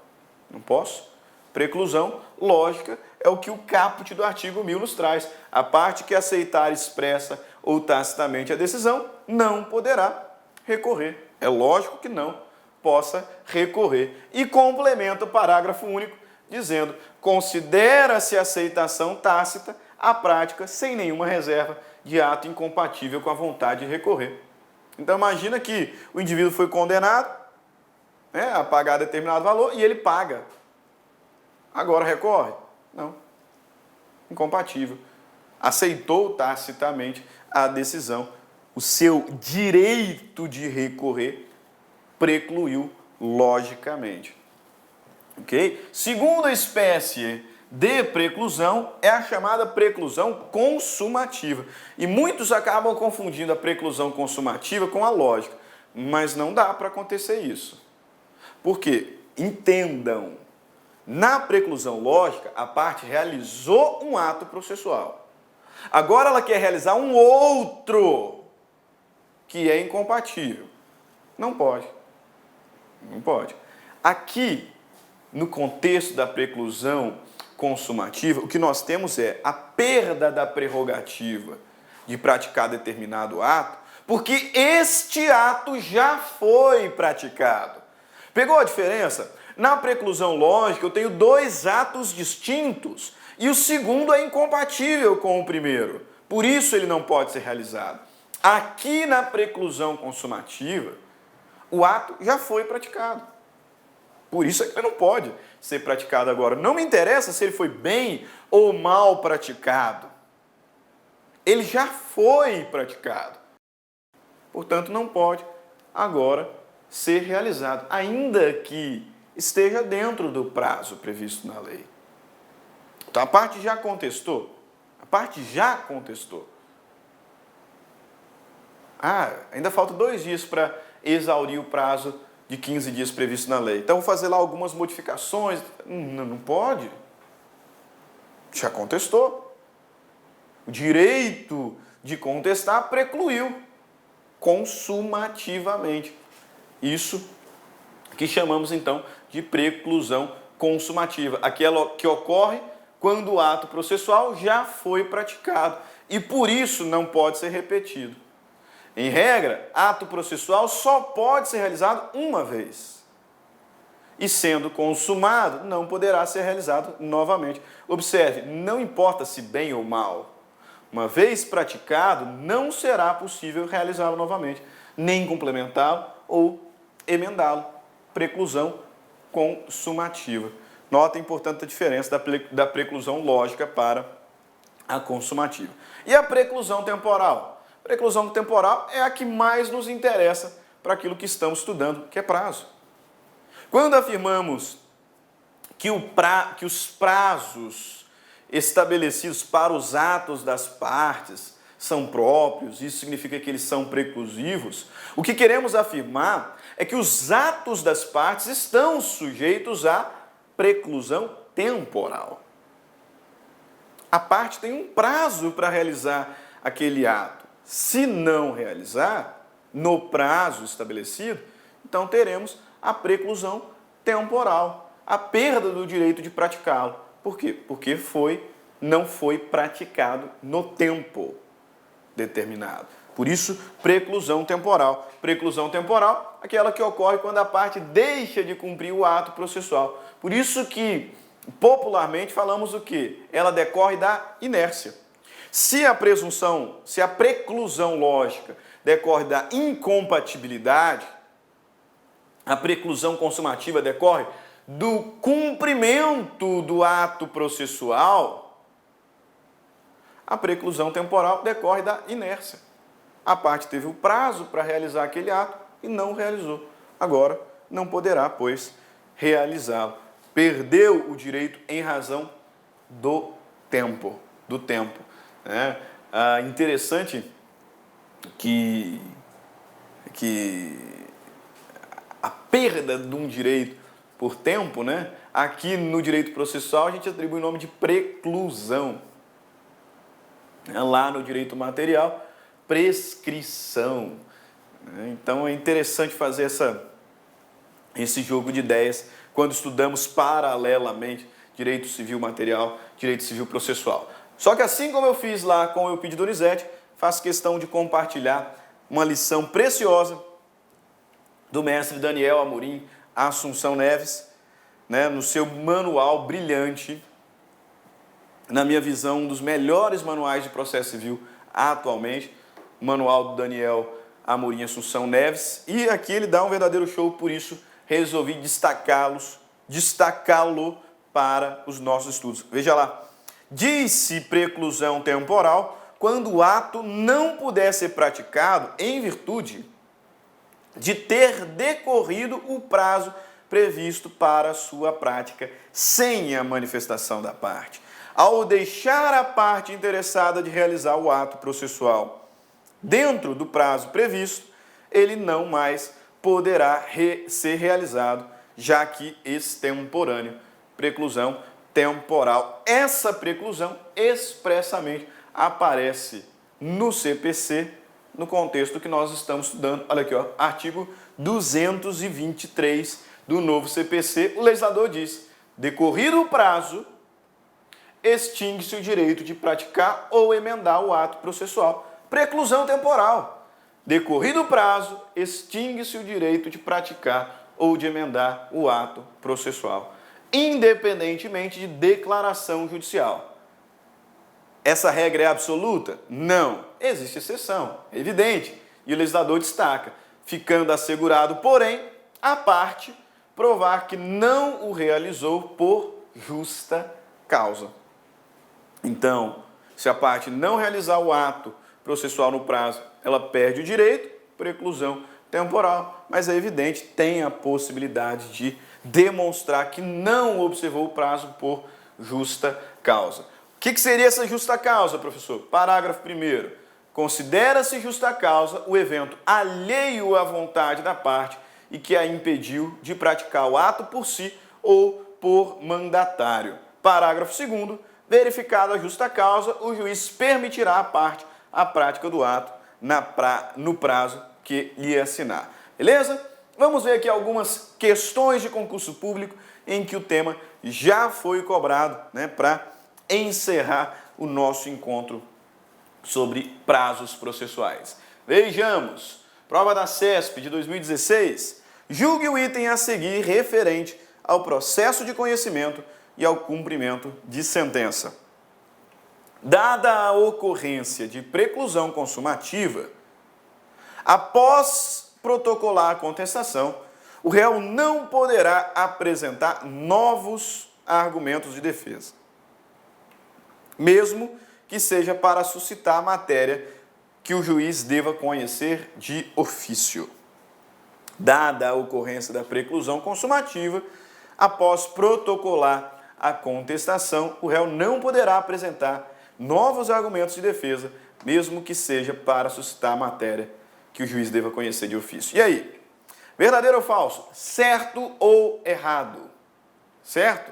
posso. Preclusão lógica é o que o caput do artigo 1000 nos traz. A parte que aceitar expressa ou tacitamente a decisão não poderá recorrer. É lógico que não possa recorrer. E complementa o parágrafo único dizendo: considera-se aceitação tácita a prática sem nenhuma reserva de ato incompatível com a vontade de recorrer. Então imagina que o indivíduo foi condenado, né, a pagar determinado valor e ele paga. Agora recorre? Não. Incompatível. Aceitou tacitamente a decisão. O seu direito de recorrer precluiu logicamente. Ok? Segunda espécie de preclusão é a chamada preclusão consumativa. E muitos acabam confundindo a preclusão consumativa com a lógica. Mas não dá para acontecer isso. Por quê? Entendam. Na preclusão lógica, a parte realizou um ato processual. Agora ela quer realizar um outro que é incompatível. Não pode. Não pode. Aqui, no contexto da preclusão consumativa, o que nós temos é a perda da prerrogativa de praticar determinado ato, porque este ato já foi praticado. Pegou a diferença? Na preclusão lógica, eu tenho dois atos distintos e o segundo é incompatível com o primeiro. Por isso ele não pode ser realizado. Aqui na preclusão consumativa, o ato já foi praticado. Por isso é que ele não pode ser praticado agora. Não me interessa se ele foi bem ou mal praticado. Ele já foi praticado. Portanto, não pode agora ser realizado, ainda que esteja dentro do prazo previsto na lei. Então, a parte já contestou. A parte já contestou. Ainda falta 2 dias para exaurir o prazo de 15 dias previsto na lei. Então, vou fazer lá algumas modificações. Não pode. Já contestou. O direito de contestar precluiu consumativamente. Isso que chamamos, então, de preclusão consumativa. Aquela que ocorre quando o ato processual já foi praticado e, por isso, não pode ser repetido. Em regra, ato processual só pode ser realizado uma vez. E sendo consumado, não poderá ser realizado novamente. Observe, não importa se bem ou mal. Uma vez praticado, não será possível realizá-lo novamente, nem complementá-lo ou emendá-lo. Preclusão consumativa. Notem, portanto, a diferença da preclusão lógica para a consumativa. E a preclusão temporal? A preclusão temporal é a que mais nos interessa para aquilo que estamos estudando, que é prazo. Quando afirmamos que os prazos estabelecidos para os atos das partes são próprios, isso significa que eles são preclusivos, o que queremos afirmar é que os atos das partes estão sujeitos à preclusão temporal. A parte tem um prazo para realizar aquele ato. Se não realizar no prazo estabelecido, então teremos a preclusão temporal, a perda do direito de praticá-lo. Por quê? Porque não foi praticado no tempo determinado. Por isso, preclusão temporal. Preclusão temporal, aquela que ocorre quando a parte deixa de cumprir o ato processual. Por isso que, popularmente, falamos o quê? Ela decorre da inércia. Se a preclusão lógica decorre da incompatibilidade, a preclusão consumativa decorre do cumprimento do ato processual, a preclusão temporal decorre da inércia. A parte teve o prazo para realizar aquele ato e não realizou. Agora, não poderá, pois, realizá-lo. Perdeu o direito em razão do tempo. Interessante que a perda de um direito por tempo, né? Aqui no direito processual a gente atribui o nome de preclusão. Lá no direito material, prescrição. Então é interessante fazer esse jogo de ideias quando estudamos paralelamente direito civil material, direito civil processual. Só que assim como eu fiz lá com o Eupídio Donizete, faço questão de compartilhar uma lição preciosa do mestre Daniel Amorim Assunção Neves, né, no seu manual brilhante, na minha visão, um dos melhores manuais de processo civil atualmente, o manual do Daniel Amorim Assunção Neves, e aqui ele dá um verdadeiro show, por isso resolvi destacá-lo para os nossos estudos. Veja lá, diz-se preclusão temporal quando o ato não puder ser praticado em virtude de ter decorrido o prazo previsto para sua prática sem a manifestação da parte. Ao deixar a parte interessada de realizar o ato processual dentro do prazo previsto, ele não mais poderá ser realizado, já que extemporâneo, preclusão temporal. Essa preclusão expressamente aparece no CPC, no contexto que nós estamos estudando. Olha aqui, ó, artigo 223 do novo CPC, o legislador diz: decorrido o prazo, extingue-se o direito de praticar ou emendar o ato processual. Preclusão temporal. Decorrido o prazo, extingue-se o direito de praticar ou de emendar o ato processual, independentemente de declaração judicial. Essa regra é absoluta? Não. Existe exceção, é evidente. E o legislador destaca, ficando assegurado, porém, a parte provar que não o realizou por justa causa. Então, se a parte não realizar o ato processual no prazo, ela perde o direito, preclusão temporal, mas é evidente, tem a possibilidade de demonstrar que não observou o prazo por justa causa. O que seria essa justa causa, professor? Parágrafo 1º. Considera-se justa causa o evento alheio à vontade da parte e que a impediu de praticar o ato por si ou por mandatário. Parágrafo 2º. Verificada a justa causa, o juiz permitirá à parte a prática do ato no prazo que lhe assinar. Beleza? Vamos ver aqui algumas questões de concurso público em que o tema já foi cobrado, né, para encerrar o nosso encontro sobre prazos processuais. Vejamos. Prova da CESP de 2016. Julgue o item a seguir referente ao processo de conhecimento e ao cumprimento de sentença. Dada a ocorrência de preclusão consumativa, após protocolar a contestação, o réu não poderá apresentar novos argumentos de defesa, mesmo que seja para suscitar a matéria que o juiz deva conhecer de ofício. Dada a ocorrência da preclusão consumativa, após protocolar a contestação, o réu não poderá apresentar novos argumentos de defesa, mesmo que seja para suscitar a matéria que o juiz deva conhecer de ofício. E aí? Verdadeiro ou falso? Certo ou errado? Certo?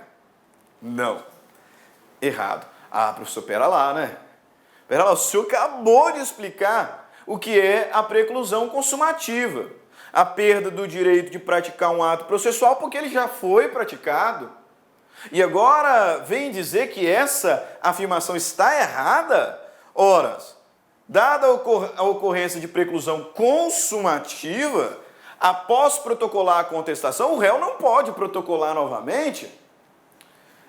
Não. Errado. Ah, professor, pera lá, né? Pera lá, o senhor acabou de explicar o que é a preclusão consumativa. A perda do direito de praticar um ato processual porque ele já foi praticado. E agora vem dizer que essa afirmação está errada? Ora, dada a ocorrência de preclusão consumativa, após protocolar a contestação, o réu não pode protocolar novamente.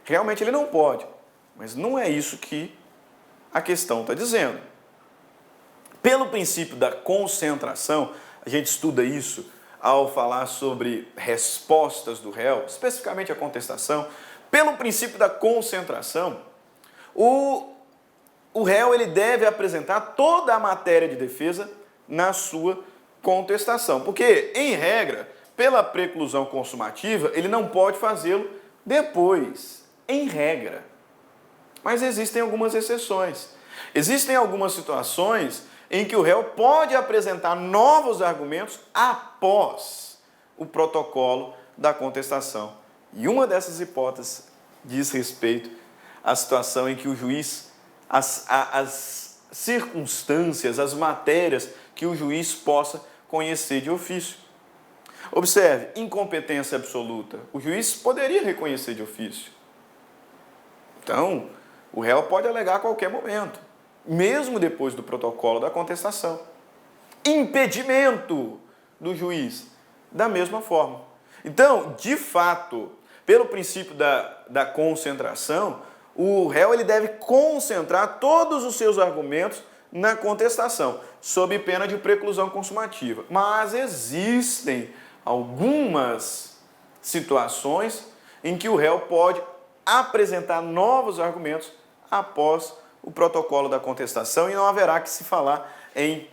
Realmente ele não pode, mas não é isso que a questão está dizendo. Pelo princípio da concentração, a gente estuda isso ao falar sobre respostas do réu, especificamente a contestação. Pelo princípio da concentração, o réu ele deve apresentar toda a matéria de defesa na sua contestação. Porque, em regra, pela preclusão consumativa, ele não pode fazê-lo depois, em regra. Mas existem algumas exceções. Existem algumas situações em que o réu pode apresentar novos argumentos após o protocolo da contestação. E uma dessas hipóteses diz respeito à situação em que o juiz, as circunstâncias, as matérias que o juiz possa conhecer de ofício. Observe, incompetência absoluta. O juiz poderia reconhecer de ofício. Então, o réu pode alegar a qualquer momento, mesmo depois do protocolo da contestação. Impedimento do juiz. da mesma forma. Então, de fato, pelo princípio da concentração, o réu ele deve concentrar todos os seus argumentos na contestação, sob pena de preclusão consumativa. Mas existem algumas situações em que o réu pode apresentar novos argumentos após o protocolo da contestação e não haverá que se falar em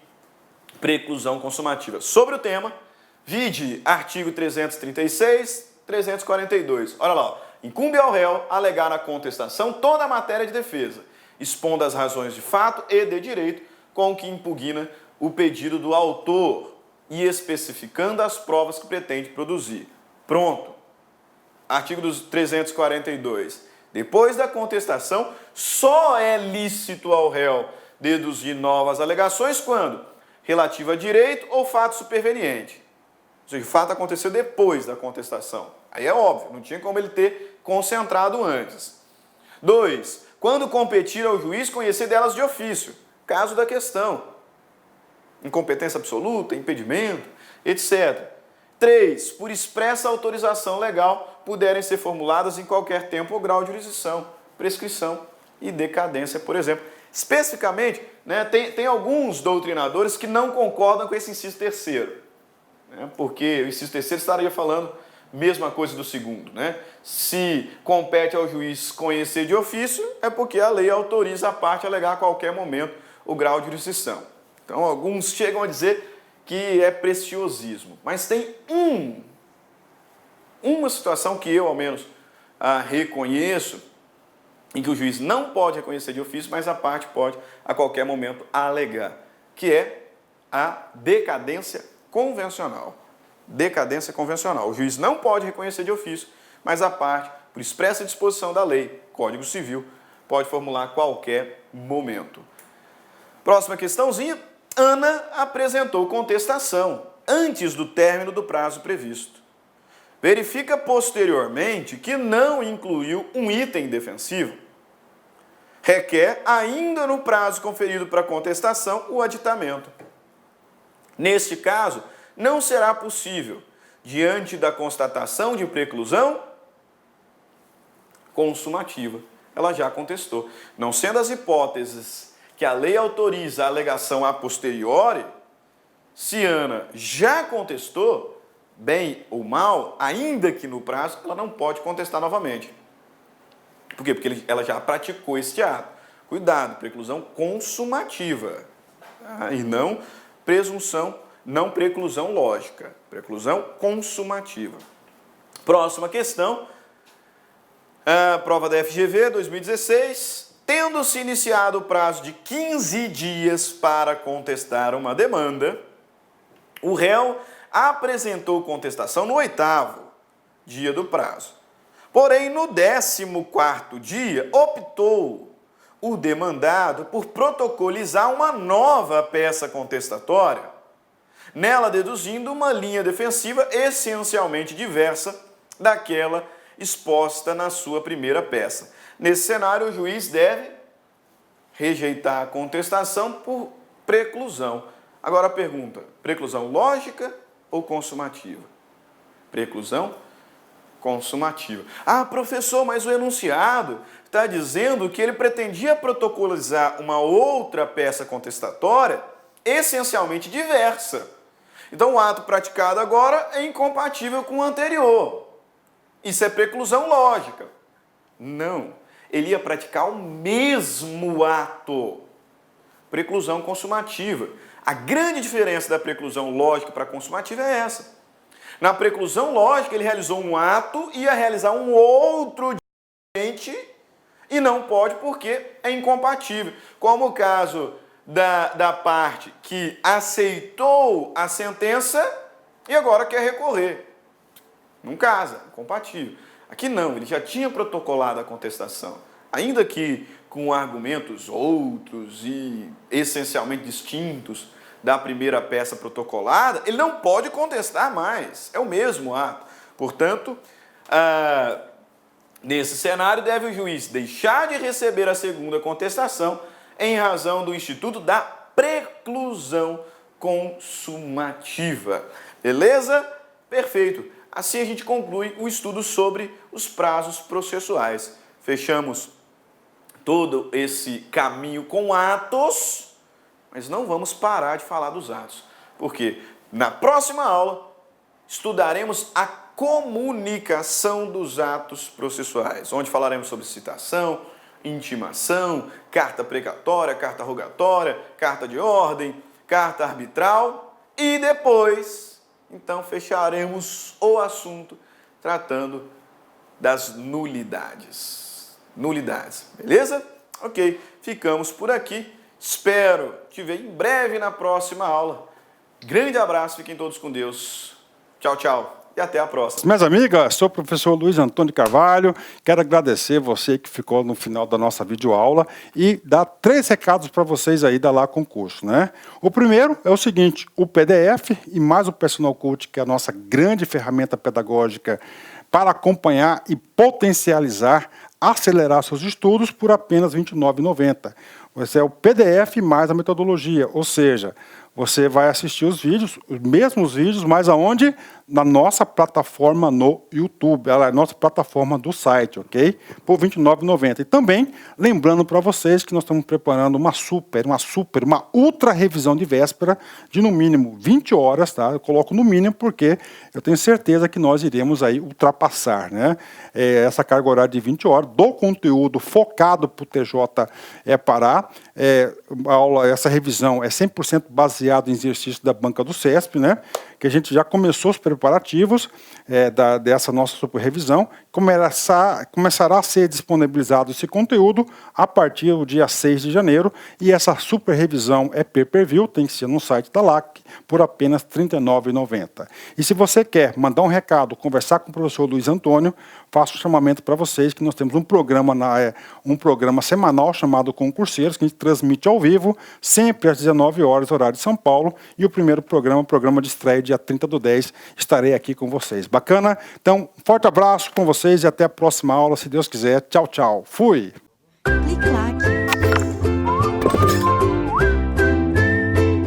preclusão consumativa. Sobre o tema, vide artigo 336, 342. Olha lá, ó. Incumbe ao réu alegar na contestação toda a matéria de defesa, expondo as razões de fato e de direito com que impugna o pedido do autor e especificando as provas que pretende produzir. Pronto. Artigo 342. Depois da contestação, só é lícito ao réu deduzir novas alegações quando relativa a direito ou fato superveniente. Ou seja, o fato aconteceu depois da contestação. Aí é óbvio, não tinha como ele ter concentrado antes. 2. Quando competir ao juiz conhecer delas de ofício, caso da questão. Incompetência absoluta, impedimento, etc. 3. Por expressa autorização legal, puderem ser formuladas em qualquer tempo ou grau de jurisdição, prescrição e decadência, por exemplo. Especificamente, né, tem alguns doutrinadores que não concordam com esse inciso terceiro, né, porque o inciso terceiro estaria falando a mesma coisa do segundo. Né? Se compete ao juiz conhecer de ofício, é porque a lei autoriza a parte a alegar a qualquer momento o grau de jurisdição. Então, alguns chegam a dizer que é preciosismo, mas tem uma situação que eu, ao menos, reconheço, em que o juiz não pode reconhecer de ofício, mas a parte pode, a qualquer momento, alegar, que é a decadência convencional. Decadência convencional. O juiz não pode reconhecer de ofício, mas a parte, por expressa disposição da lei, Código Civil, pode formular a qualquer momento. Próxima questãozinha. Ana apresentou contestação antes do término do prazo previsto. Verifica posteriormente que não incluiu um item defensivo. Requer, ainda no prazo conferido para contestação, o aditamento. Neste caso, não será possível, diante da constatação de preclusão consumativa. Ela já contestou. Não sendo as hipóteses que a lei autoriza a alegação a posteriori, se Ana já contestou, bem ou mal, ainda que no prazo, ela não pode contestar novamente. Por quê? Porque ela já praticou este ato. Cuidado, preclusão consumativa. E não presunção, não preclusão lógica. Preclusão consumativa. Próxima questão. A prova da FGV 2016. Tendo-se iniciado o prazo de 15 dias para contestar uma demanda, o réu apresentou contestação no 8º dia do prazo. Porém, no 14º dia, optou o demandado por protocolizar uma nova peça contestatória, nela deduzindo uma linha defensiva essencialmente diversa daquela exposta na sua primeira peça. Nesse cenário, o juiz deve rejeitar a contestação por preclusão. Agora a pergunta, preclusão lógica ou consumativa? Preclusão consumativa. Ah, professor, mas o enunciado está dizendo que ele pretendia protocolizar uma outra peça contestatória essencialmente diversa. Então, o ato praticado agora é incompatível com o anterior. Isso é preclusão lógica. Não. Ele ia praticar o mesmo ato. Preclusão consumativa. A grande diferença da preclusão lógica para a consumativa é essa. Na preclusão lógica, ele realizou um ato e ia realizar um outro diferente e não pode porque é incompatível. Como o caso da parte que aceitou a sentença e agora quer recorrer. Não casa, incompatível. Aqui não, ele já tinha protocolado a contestação, ainda que com argumentos outros e essencialmente distintos da primeira peça protocolada, ele não pode contestar mais, é o mesmo ato. Portanto, nesse cenário, deve o juiz deixar de receber a segunda contestação em razão do instituto da preclusão consumativa. Beleza? Perfeito. Assim a gente conclui o estudo sobre os prazos processuais. Fechamos todo esse caminho com atos, mas não vamos parar de falar dos atos, porque na próxima aula estudaremos a comunicação dos atos processuais, onde falaremos sobre citação, intimação, carta precatória, carta rogatória, carta de ordem, carta arbitral e depois, então, fecharemos o assunto tratando das nulidades. Nulidades, beleza? Ok, ficamos por aqui. Espero te ver em breve na próxima aula. Grande abraço, fiquem todos com Deus. Tchau, tchau. E até a próxima. Minhas amigas, sou o professor Luiz Antônio Carvalho, quero agradecer você que ficou no final da nossa videoaula e dar 3 recados para vocês aí da Lá Concurso, né? O primeiro é o seguinte, o PDF e mais o Personal Coach, que é a nossa grande ferramenta pedagógica para acompanhar e potencializar, acelerar seus estudos por apenas R$ 29,90. Esse é o PDF mais a metodologia, ou seja, você vai assistir os vídeos, os mesmos vídeos, mas aonde? Na nossa plataforma no YouTube, ela é a nossa plataforma do site, ok? Por R$ 29,90. E também, lembrando para vocês que nós estamos preparando uma ultra revisão de véspera de no mínimo 20 horas, tá? Eu coloco no mínimo porque eu tenho certeza que nós iremos aí ultrapassar, né? Essa carga horária de 20 horas do conteúdo focado para o TJ Pará. Essa revisão é 100% baseada em exercício da banca do CESP, né? Que a gente já começou os preparativos dessa nossa super revisão. Começará a ser disponibilizado esse conteúdo a partir do dia 6 de janeiro. E essa super revisão é pay-per-view, tem que ser no site da LAC, por apenas R$ 39,90. E se você quer mandar um recado, conversar com o professor Luiz Antônio, faço um chamamento para vocês que nós temos um programa semanal chamado Concurseiros, que a gente transmite ao vivo, sempre às 19 horas, horário de São Paulo. E o primeiro programa, o programa de estreia, dia 30/10, estarei aqui com vocês. Bacana? Então, forte abraço com vocês e até a próxima aula, se Deus quiser. Tchau, tchau. Fui!